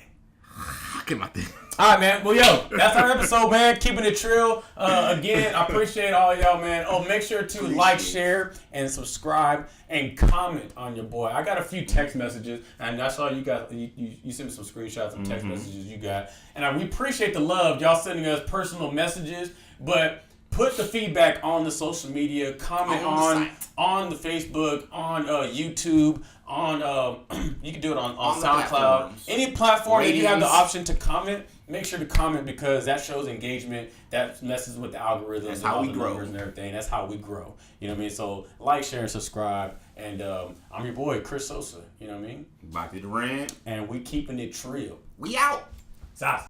Speaker 2: Hakemate.
Speaker 1: All right, man. Well, yo, that's our episode, man. Keeping it Trill. Again, I appreciate all y'all, man. Oh, make sure to like, share, and subscribe, and comment on your boy. I got a few text messages, and I saw you got you sent me some screenshots of text messages you got, and we appreciate the love y'all sending us personal messages, but. Put the feedback on the social media. Comment on the Facebook, on YouTube, on you can do it on SoundCloud. Any platform that you have the option to comment, make sure to comment because that shows engagement. That messes with the algorithms. That's how we grow and everything. That's how we grow. You know what I mean? So like, share, and subscribe. And I'm your boy Chris Sosa. You know what I mean?
Speaker 2: Bhakti Durant.
Speaker 1: And we keeping it Trill.
Speaker 2: We out.
Speaker 1: Sauce.